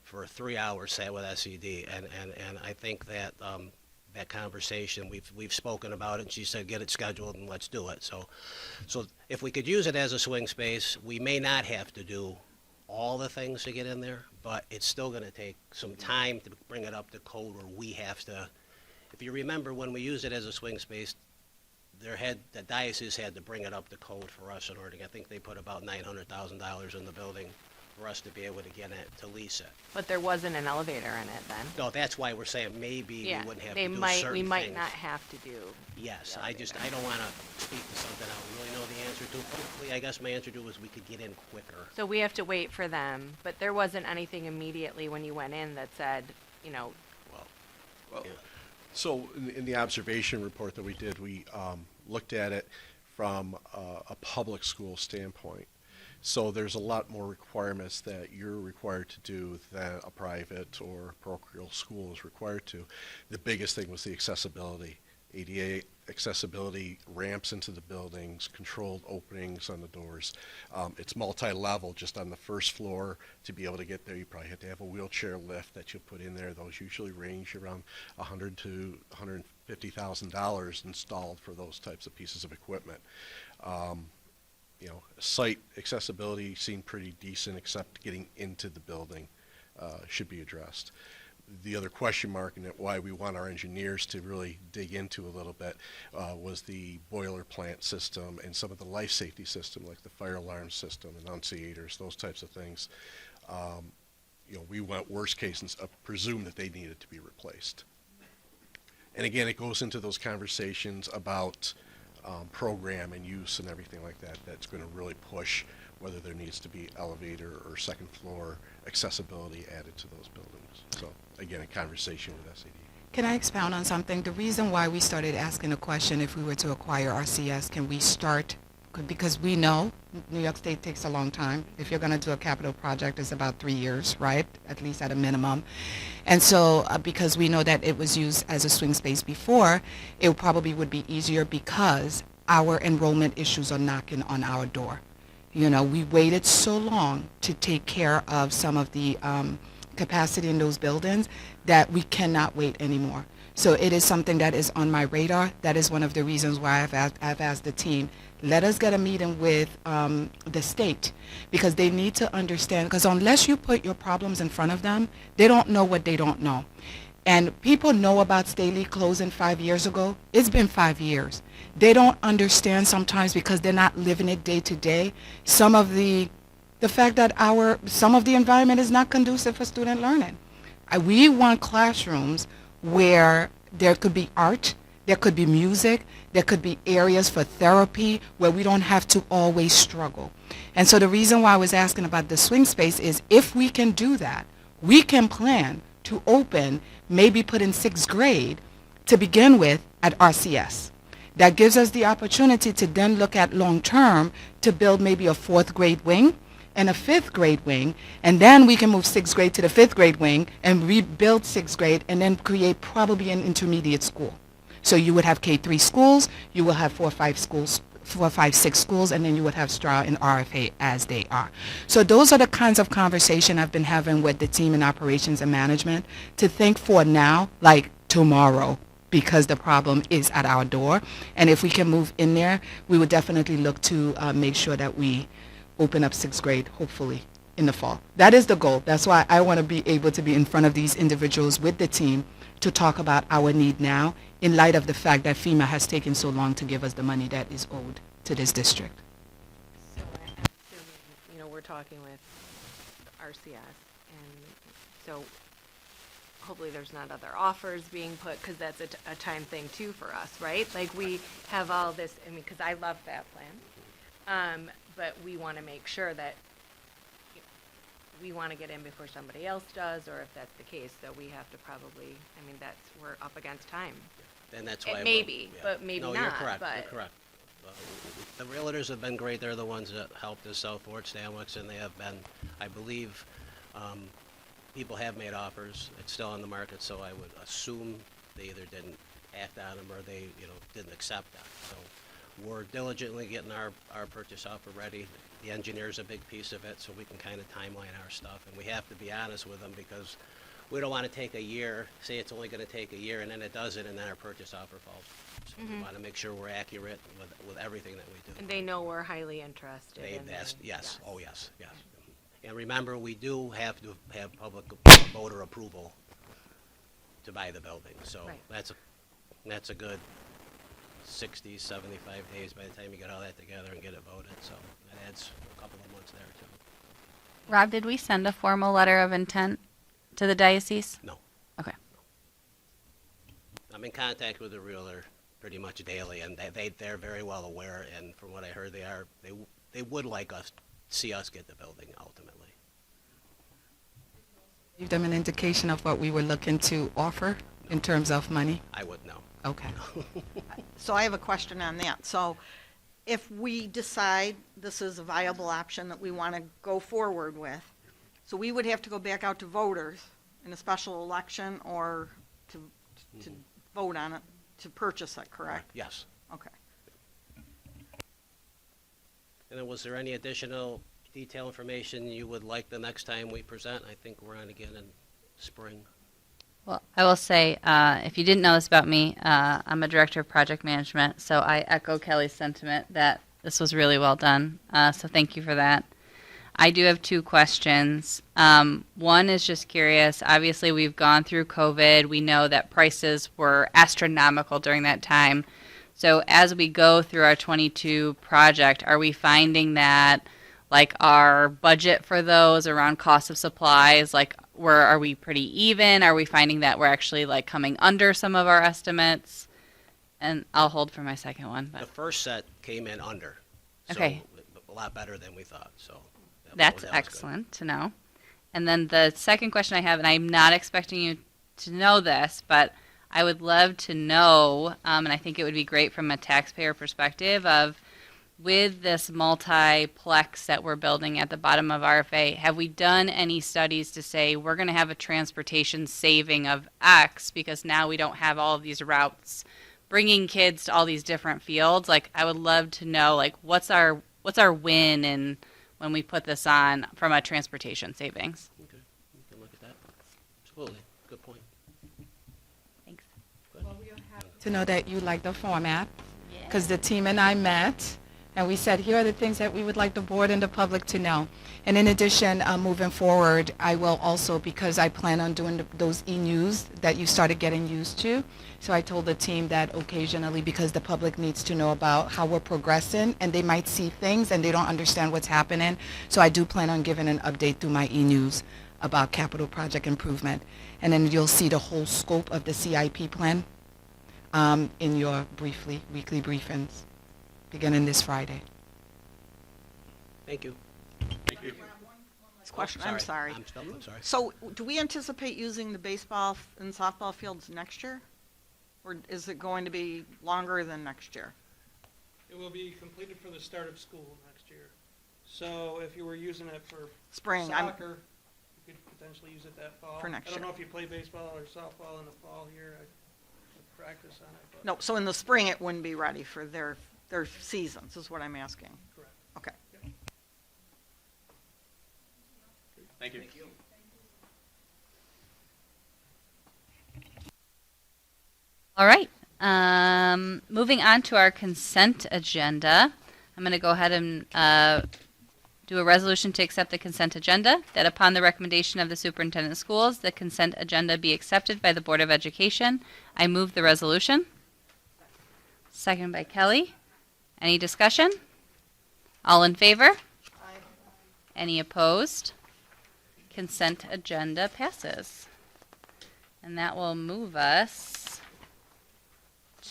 for 3 hours, sat with SED, and I think that that conversation, we've spoken about it, and she said, get it scheduled and let's do it. So if we could use it as a swing space, we may not have to do all the things to get in there, but it's still going to take some time to bring it up to code, or we have to. If you remember, when we used it as a swing space, the diocese had to bring it up to code for us in order to, I think they put about $900,000 in the building for us to be able to get it, to lease it. But there wasn't an elevator in it then? No, that's why we're saying maybe we wouldn't have to do certain things. We might not have to do. Yes, I don't want to speak to something I don't really know the answer to. Hopefully, I guess my answer to is we could get in quicker. So we have to wait for them, but there wasn't anything immediately when you went in that said, Well, so in the observation report that we did, we looked at it from a public school standpoint. So there's a lot more requirements that you're required to do than a private or parochial school is required to. The biggest thing was the accessibility. ADA accessibility, ramps into the buildings, controlled openings on the doors. It's multi-level. Just on the first floor, to be able to get there, you probably have to have a wheelchair lift that you put in there. Those usually range around $100,000 to $150,000 installed for those types of pieces of equipment. Site accessibility seemed pretty decent, except getting into the building should be addressed. The other question mark, and why we want our engineers to really dig into a little bit, was the boiler plant system and some of the life safety system, like the fire alarm system, annunciators, those types of things. We went worst case and presumed that they needed to be replaced. And again, it goes into those conversations about program and use and everything like that. That's going to really push whether there needs to be elevator or second floor accessibility added to those buildings. So again, a conversation with SED. Can I expound on something? The reason why we started asking the question, if we were to acquire RCS, can we start because we know New York State takes a long time. If you're going to do a capital project, it's about 3 years, right? At least at a minimum. And so because we know that it was used as a swing space before, it probably would be easier because our enrollment issues are knocking on our door. You know, we waited so long to take care of some of the capacity in those buildings that we cannot wait anymore. So it is something that is on my radar. That is one of the reasons why I've asked the team, let us get a meeting with the state, because they need to understand, because unless you put your problems in front of them, they don't know what they don't know. And people know about Staley closing 5 years ago. It's been 5 years. They don't understand sometimes because they're not living it day to day. Some of the fact that some of the environment is not conducive for student learning. We want classrooms where there could be art, there could be music, there could be areas for therapy where we don't have to always struggle. And so the reason why I was asking about the swing space is if we can do that, we can plan to open, maybe put in 6th grade to begin with at RCS. That gives us the opportunity to then look at long term to build maybe a 4th grade wing and a 5th grade wing, and then we can move 6th grade to the 5th grade wing and rebuild 6th grade and then create probably an intermediate school. So you would have K-3 schools, you will have 4, 5, 6 schools, and then you would have STRA and RFA as they are. So those are the kinds of conversation I've been having with the team in operations and management to think for now, like tomorrow, because the problem is at our door. And if we can move in there, we would definitely look to make sure that we open up 6th grade, hopefully, in the fall. That is the goal. That's why I want to be able to be in front of these individuals with the team to talk about our need now in light of the fact that FEMA has taken so long to give us the money that is owed to this district. So I'm assuming, we're talking with RCS, and so hopefully there's not other offers being put, because that's a time thing too for us, right? Like we have all this, because I love that plan. But we want to make sure that we want to get in before somebody else does, or if that's the case, so we have to probably, we're up against time. And that's why. Maybe, but maybe no, not. You're correct. But You're correct. The realtors have been great. They're the ones that helped us out, Fort Stanwix, and they have been, I believe, people have made offers. It's still on the market, so I would assume they either didn't act on them or they, didn't accept that. So we're diligently getting our purchase offer ready. The engineer's a big piece of it, so we can kind of timeline our stuff. And we have to be honest with them because we don't want to take a year, say it's only going to take a year, and then it doesn't, and then our purchase offer falls. So we want to make sure we're accurate with everything that we do. and they know we're highly interested. They've and asked, they- yes, oh, yes, yes. And remember, we do have to have public voter approval to buy the building. So Right. that's a good 60, 75 days by the time you get all that together and get it voted. So that adds a couple of months there, too. Rob, did we send a formal letter of intent to the diocese? No. Okay. I'm in contact with the realtor pretty much daily, and they're very well aware, and from what I heard, they would like see us get the building ultimately. Give them an indication of what we were looking to offer in terms of money? I would know. Okay. So I have a question on that. So if we decide this is a viable option that we want to go forward with, so we would have to go back out to voters in a special election or to vote on it, to purchase it, correct? Yes. Okay. And then was there any additional detailed information you would like the next time we present? I think we're on again in spring. Well, I will say, if you didn't know this about me, I'm a director of project management, so I echo Kelly's sentiment that this was really well done. So thank you for that. I do have 2 questions. One is just curious. Obviously, we've gone through COVID. We know that prices were astronomical during that time. So as we go through our 22 project, are we finding that, like, our budget for those around cost of supplies, like, are we pretty even? Are we finding that we're actually, like, coming under some of our estimates? And I'll hold for my second one. But The first set came in under. Okay. So a lot better than we thought, so. that's that was good. excellent to know. And then the second question I have, and I'm not expecting you to know this, but I would love to know, and I think it would be great from a taxpayer perspective, of with this multiplex that we're building at the bottom of RFA, have we done any studies to say we're going to have a transportation saving of X because now we don't have all of these routes bringing kids to all these different fields? Like, I would love to know, like, what's our win in when we put this on from a transportation savings? Okay, we can look at that. Absolutely, good point. Thanks. To know that you like the format, because the team and I met, and we said, here are the things that we would like the board and the public to know. And in addition, moving forward, I will also, because I plan on doing those e-news that you started getting used to, so I told the team that occasionally, because the public needs to know about how we're progressing, and they might see things and they don't understand what's happening, so I do plan on giving an update through my e-news about capital project improvement. And then you'll see the whole scope of the CIP plan in your weekly briefings, beginning this Friday. Thank you. This question, I'm sorry. I'm sorry. So do we anticipate using the baseball and softball fields next year? Or is it going to be longer than next year? It will be completed for the start of school next year. So if you were using it for Spring, soccer, you could potentially use it that fall. For next I don't year. know if you play baseball or softball in the fall here. I practice on it. But No, so in the spring it wouldn't be ready for their seasons, is what I'm asking. Correct. Okay. Thank you. All right. Moving on to our consent agenda. I'm going to go ahead and do a resolution to accept the consent agenda, that upon the recommendation of the superintendent of schools, the consent agenda be accepted by the Board of Education. I move the resolution. Second by Kelly. Any discussion? All in favor? Any opposed? Consent agenda passes. And that will move us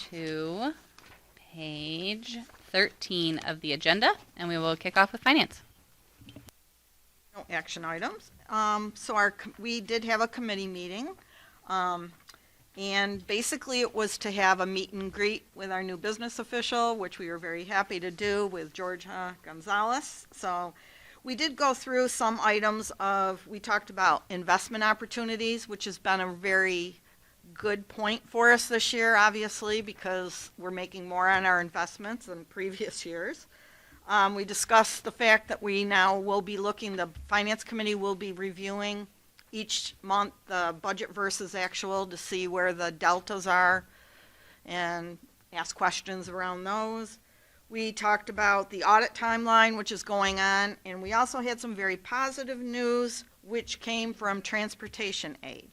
to page 13 of the agenda, and we will kick off with finance. No action items. So we did have a committee meeting, and basically it was to have a meet and greet with our new business official, which we were very happy to do with Georgia Gonzalez. So we did go through some items we talked about investment opportunities, which has been a very good point for us this year, obviously, because we're making more on our investments than previous years. We discussed the fact that we now will be the Finance Committee will be reviewing each month the budget versus actual to see where the deltas are and ask questions around those. We talked about the audit timeline, which is going on, and we also had some very positive news, which came from transportation aid.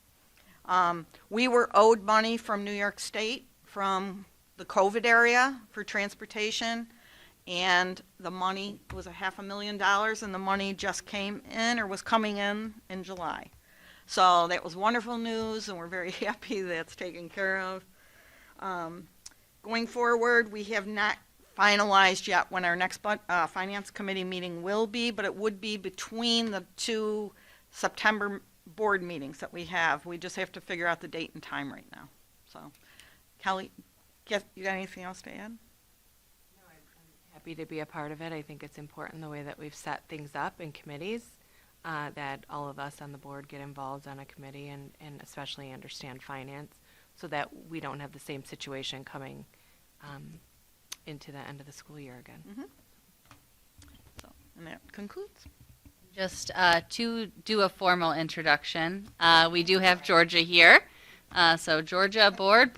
We were owed money from New York State from the COVID area for transportation, and the money was $500,000, and the money just came in or was coming in July. So that was wonderful news, and we're very happy that's taken care of. Going forward, we have not finalized yet when our next Finance Committee meeting will be, but it would be between the two September board meetings that we have. We just have to figure out the date and time right now. So, Kelly, you got anything else to add? No, I'm happy to be a part of it. I think it's important the way that we've set things up in committees, that all of us on the board get involved on a committee and especially understand finance so that we don't have the same situation coming into the end of the school year again. Mm-hmm. So, and that concludes. Just to do a formal introduction, we do have Georgia here. So Georgia, board,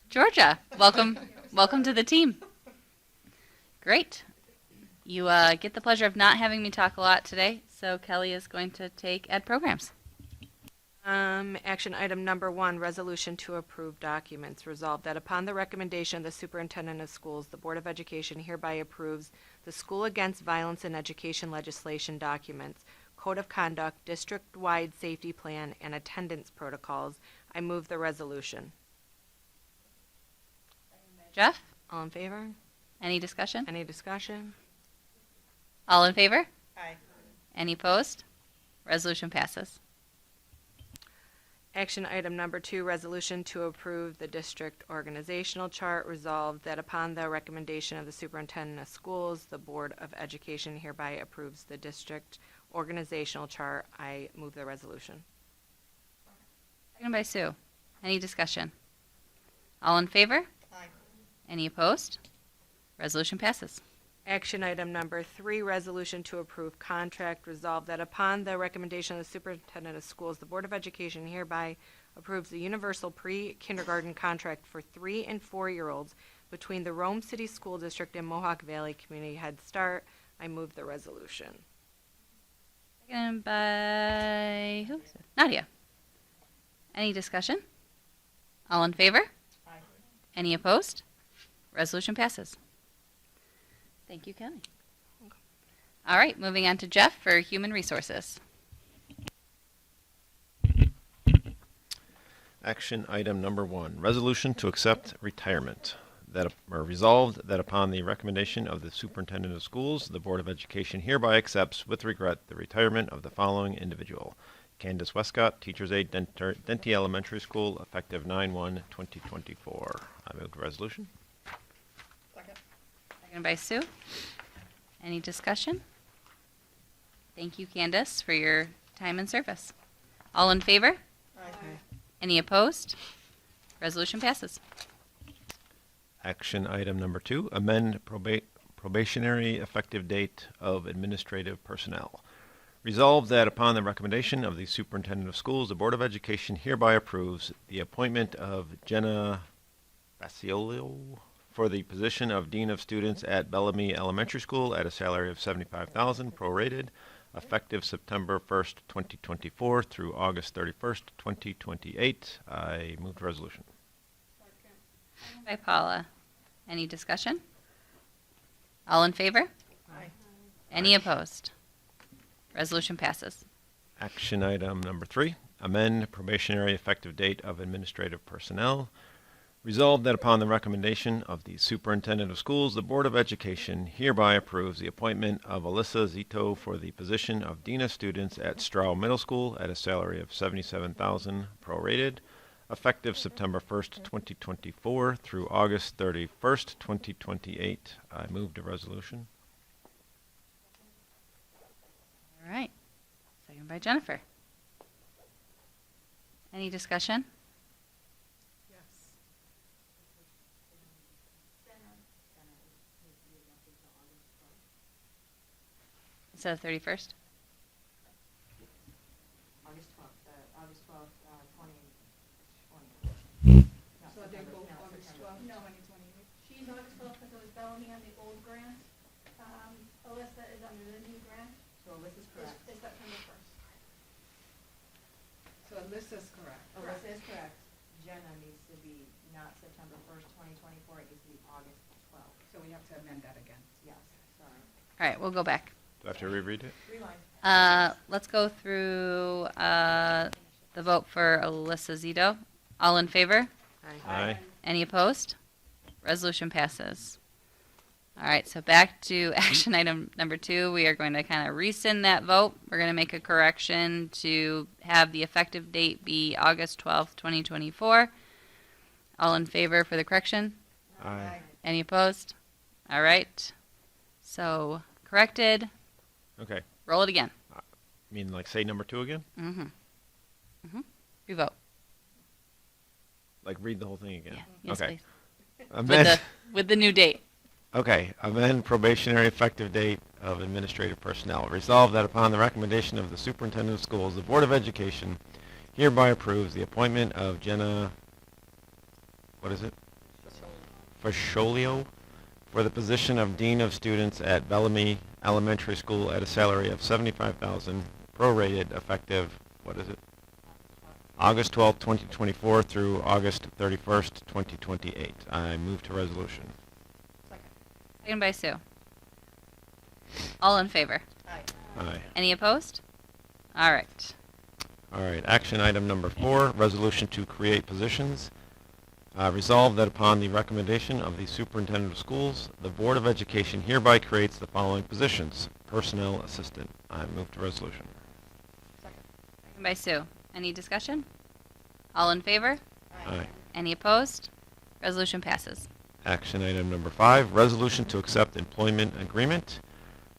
Georgia, welcome to the team. Great. You get the pleasure of not having me talk a lot today, so Kelly is going to take ed programs. Action item number 1, resolution to approve documents. Resolved that upon the recommendation of the superintendent of schools, the Board of Education hereby approves the School Against Violence in Education legislation documents, Code of Conduct, district-wide safety plan, and attendance protocols. I move the resolution. Jeff, All in favor? any discussion? Any discussion? All in favor? Aye. Any opposed? Resolution passes. Action item number 2, resolution to approve the district organizational chart. Resolved that upon the recommendation of the superintendent of schools, the Board of Education hereby approves the district organizational chart. I move the resolution. Seconded by Sue. Any discussion? All in favor? Aye. Any opposed? Resolution passes. Action item number 3, resolution to approve contract. Resolved that upon the recommendation of the superintendent of schools, the Board of Education hereby approves the universal pre-kindergarten contract for 3 and 4-year-olds between the Rome City School District and Mohawk Valley Community Head Start. I move the resolution. Seconded by who? Nadia. Any discussion? All in favor? Aye. Any opposed? Resolution passes. Thank you, Kelly. All right, moving on to Jeff for Human Resources. Action item number 1, resolution to accept retirement. That are resolved that upon the recommendation of the superintendent of schools, the Board of Education hereby accepts with regret the retirement of the following individual. Candace Westcott, Teacher's Aide, Denty Elementary School, effective 9/1/2024. I move the resolution. Seconded by Sue. Any discussion? Thank you, Candace, for your time and service. All in favor? Aye. Any opposed? Resolution passes. Action item number 2, amend probationary effective date of administrative personnel. Resolved that upon the recommendation of the superintendent of schools, the Board of Education hereby approves the appointment of Jenna Baciolio for the position of Dean of Students at Bellamy Elementary School at a salary of $75,000 prorated, effective September 1st, 2024 through August 31st, 2028. I move the resolution. By Paula. Any discussion? All in favor? Aye. Any opposed? Resolution passes. Action item number 3, amend probationary effective date of administrative personnel. Resolved that upon the recommendation of the superintendent of schools, the Board of Education hereby approves the appointment of Alyssa Zito for the position of Dean of Students at Strow Middle School at a salary of $77,000 prorated, effective September 1st, 2024 through August 31st, 2028. I move the resolution. All right. Second by Jennifer. Any discussion? Yes. Instead of 31st? August 12th, 2020. So they both August 12th, 2028? She's August 12th because it was Bellamy on the old grant. Alyssa is under the new grant. So Alyssa's correct. It's September 1st. So Alyssa's correct. Alyssa is correct. Jenna needs to be not September 1st, 2024, it needs to be August 12th. So we have to amend that again. Yes, sorry. All right, we'll go back. Do I have to reread it? Rewind. Let's go through the vote for Alyssa Zito. All in favor? Aye. Any opposed? Resolution passes. All right, so back to action item number 2. We are going to kind of rescind that vote. We're going to make a correction to have the effective date be August 12th, 2024. All in favor for the correction? Aye. Any opposed? All right. So corrected. Okay. Roll it again. You mean like say number 2 again? Mm-hmm. Mm-hmm. Revote. Like read the whole thing again? Yeah. Yes, okay. please. Amend, With the new date. okay. Amend probationary effective date of administrative personnel. Resolved that upon the recommendation of the superintendent of schools, the Board of Education hereby approves the appointment of Jenna, what is it? Fasciolio for the position of Dean of Students at Bellamy Elementary School at a salary of $75,000 prorated, effective, what is it? August 12th, 2024 through August 31st, 2028. I move to resolution. Second by Sue. All in favor? Aye. Any opposed? All right. All right, action item number 4, resolution to create positions. Resolved that upon the recommendation of the superintendent of schools, the Board of Education hereby creates the following positions. Personnel assistant. I move to resolution. Second by Sue. Any discussion? All in favor? Aye. Any opposed? Resolution passes. Action item number 5, resolution to accept employment agreement.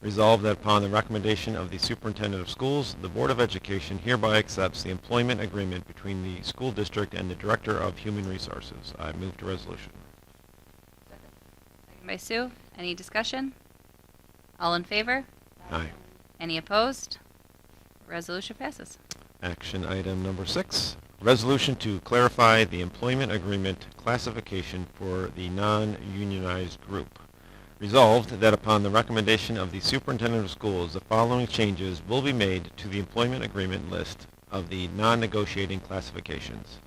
Resolved that upon the recommendation of the superintendent of schools, the Board of Education hereby accepts the employment agreement between the school district and the Director of Human Resources. I move to resolution. Second by Sue. Any discussion? All in favor? Aye. Any opposed? Resolution passes. Action item number 6, resolution to clarify the employment agreement classification for the non-unionized group. Resolved that upon the recommendation of the superintendent of schools, the following changes will be made to the employment agreement list of the non-negotiating classifications.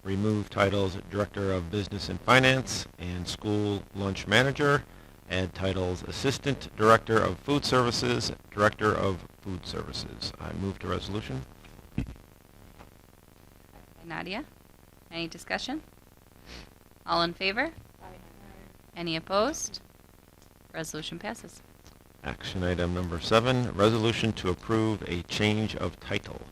Remove titles Director of Business and Finance and School Lunch Manager. Add titles Assistant Director of Food Services, Director of Food Services. I move to resolution. Nadia? Any discussion? All in favor? Any opposed? Resolution passes. Action item number 7, resolution to approve a change of title.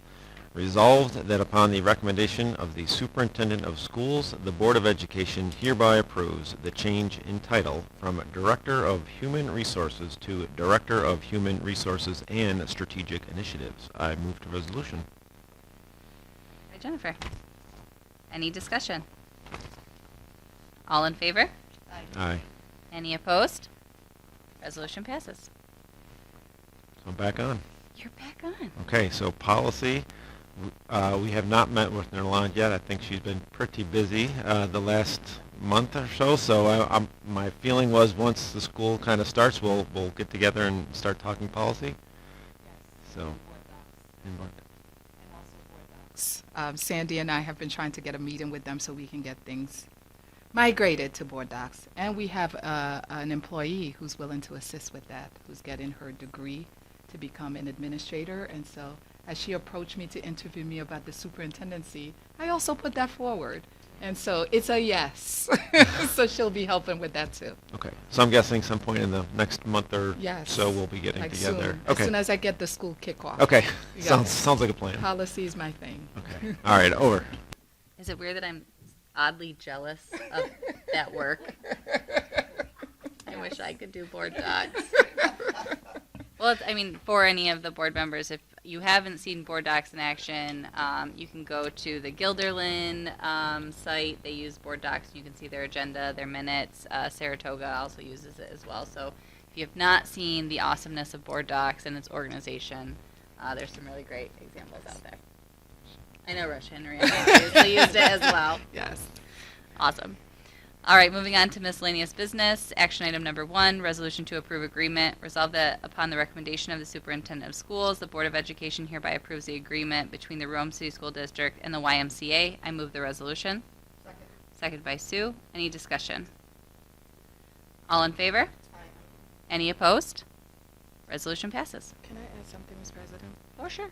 Resolved that upon the recommendation of the superintendent of schools, the Board of Education hereby approves the change in title from Director of Human Resources to Director of Human Resources and Strategic Initiatives. I move to resolution. By Jennifer. Any discussion? All in favor? Aye. Any opposed? Resolution passes. So I'm back on. You're back on. Okay, so policy. We have not met with Nerland yet. I think she's been pretty busy the last month or so. So my feeling was once the school kind of starts, we'll get together and start talking policy. Yes. So. And also board docs. Sandy and I have been trying to get a meeting with them so we can get things migrated to board docs. And we have an employee who's willing to assist with that, who's getting her degree to become an administrator. And so as she approached me to interview me about the superintendency, I also put that forward. And so it's a yes. So she'll be helping with that too. Okay. So I'm guessing some point in the next month or Yes. so we'll be getting Like together. soon. Okay. As soon as I get the school kickoff. Okay. Yeah. Sounds like a plan. Policy is my thing. Okay. All right. Over. Is it weird that I'm oddly jealous of that work? I wish I could do board docs. Well, I mean, for any of the board members, if you haven't seen board docs in action, you can go to the Guilderland site. They use board docs. You can see their agenda, their minutes. Saratoga also uses it as well. So if you have not seen the awesomeness of board docs and its organization, there's some really great examples out there. I know Rush Henry obviously used it as well. Yes. Awesome. All right, moving on to miscellaneous business. Action item number 1, resolution to approve agreement. Resolve that upon the recommendation of the superintendent of schools, the Board of Education hereby approves the agreement between the Rome City School District and the YMCA. I move the resolution. Second. Seconded by Sue. Any discussion? All in favor? Any opposed? Resolution passes. Can I add something, Ms. President? Oh, sure.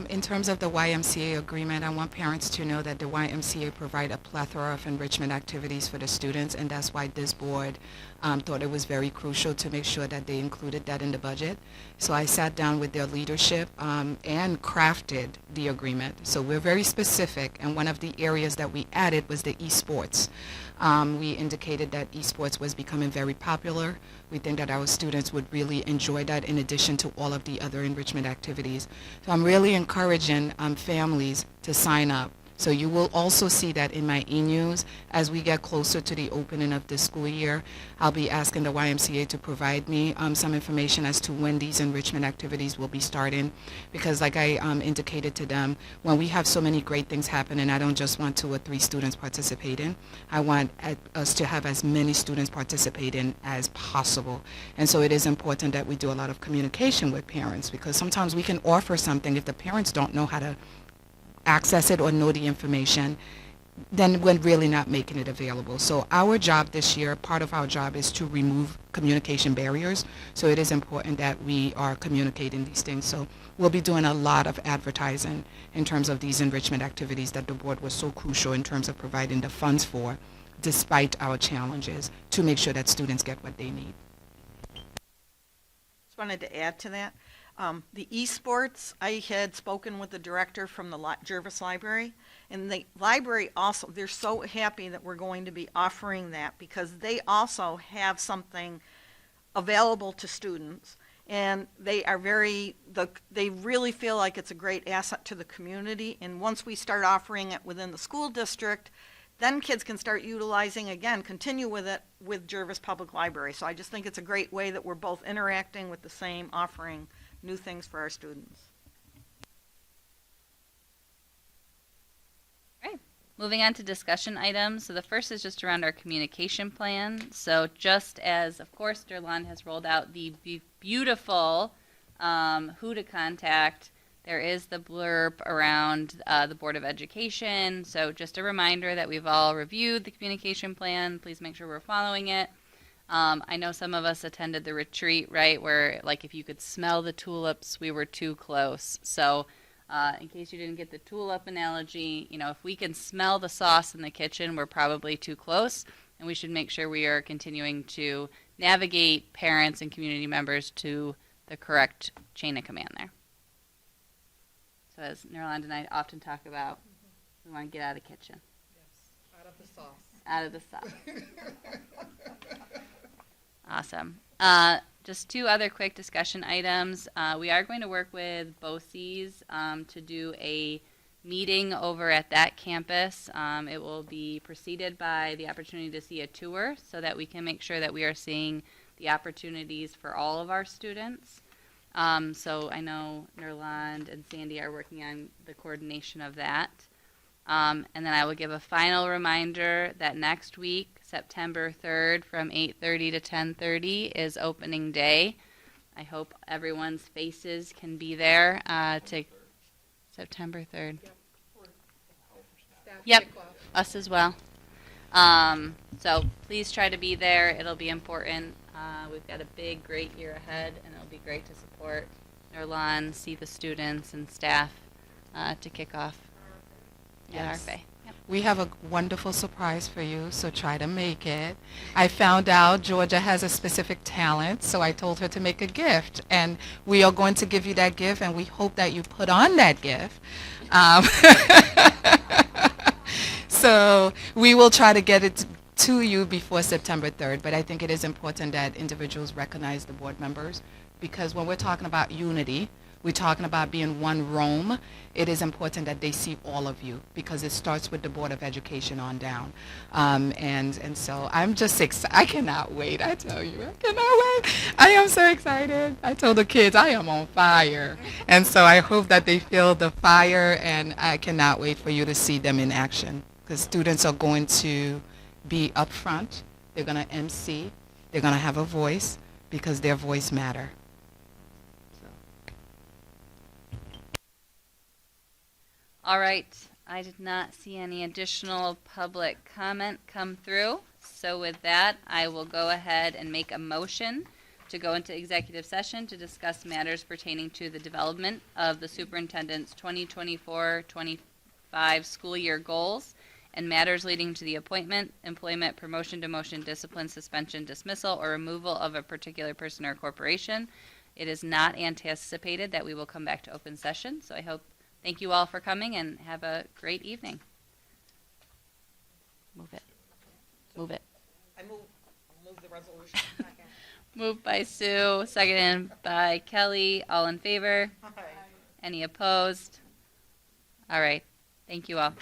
In terms of the YMCA agreement, I want parents to know that the YMCA provide a plethora of enrichment activities for the students, and that's why this board thought it was very crucial to make sure that they included that in the budget. So I sat down with their leadership and crafted the agreement. So we're very specific, and one of the areas that we added was the esports. We indicated that esports was becoming very popular. We think that our students would really enjoy that in addition to all of the other enrichment activities. So I'm really encouraging families to sign up. So you will also see that in my e-news as we get closer to the opening of the school year. I'll be asking the YMCA to provide me some information as to when these enrichment activities will be starting, because like I indicated to them, when we have so many great things happening, I don't just want 2 or 3 students participating. I want us to have as many students participating as possible. And so it is important that we do a lot of communication with parents, because sometimes we can offer something if the parents don't know how to access it or know the information, then we're really not making it available. So our job this year, part of our job is to remove communication barriers. So it is important that we are communicating these things. So we'll be doing a lot of advertising in terms of these enrichment activities that the board was so crucial in terms of providing the funds for, despite our challenges, to make sure that students get what they need. Just wanted to add to that. The esports, I had spoken with the director from the Jervis Library, and the library also, they're so happy that we're going to be offering that because they also have something available to students, and they are they really feel like it's a great asset to the community, and once we start offering it within the school district, then kids can start utilizing, again, continue with it with Jervis Public Library. So I just think it's a great way that we're both interacting with the same, offering new things for our students. All right. Moving on to discussion items. So the first is just around our communication plan. So just as, of course, Derlon has rolled out the beautiful who to contact, there is the blurb around the Board of Education. So just a reminder that we've all reviewed the communication plan. Please make sure we're following it. I know some of us attended the retreat, right, where like if you could smell the tulips, we were too close. So in case you didn't get the tulip analogy, you know, if we can smell the sauce in the kitchen, we're probably too close, and we should make sure we are continuing to navigate parents and community members to the correct chain of command there. So as Nerland and I often talk about, we want to get out of the kitchen. Yes, out of the sauce. Out of the sauce. Awesome. Just two other quick discussion items. We are going to work with BOCES to do a meeting over at that campus. It will be preceded by the opportunity to see a tour so that we can make sure that we are seeing the opportunities for all of our students. So I know Nerland and Sandy are working on the coordination of that. And then I will give a final reminder that next week, September 3rd, from 8:30 to 10:30 is opening day. I hope everyone's faces can be there to September 3rd. Yep, us as well. So please try to be there. It'll be important. We've got a big, great year ahead, and it'll be great to support Nerlon, see the students and staff to kick off at RFA. Yep. We have a wonderful surprise for you, so try to make it. I found out Georgia has a specific talent, so I told her to make a gift, and we are going to give you that gift, and we hope that you put on that gift. So we will try to get it to you before September 3rd, but I think it is important that individuals recognize the board members, because when we're talking about unity, we're talking about being one Rome. It is important that they see all of you, because it starts with the Board of Education on down. And so I'm just excited. I cannot wait, I tell you. I cannot wait. I am so excited. I told the kids I am on fire. And so I hope that they feel the fire, and I cannot wait for you to see them in action, because students are going to be up front. They're going to MC. They're going to have a voice, because their voice matter. All right. I did not see any additional public comment come through. So with that, I will go ahead and make a motion to go into executive session to discuss matters pertaining to the development of the superintendent's 2024-25 school year goals and matters leading to the appointment, employment, promotion, demotion, discipline, suspension, dismissal, or removal of a particular person or corporation. It is not anticipated that we will come back to open session, so I hope. Thank you all for coming, and have a great evening. Move it. Move it. I move the resolution. Moved by Sue, seconded by Kelly. All in favor? Aye. Any opposed? All right. Thank you all.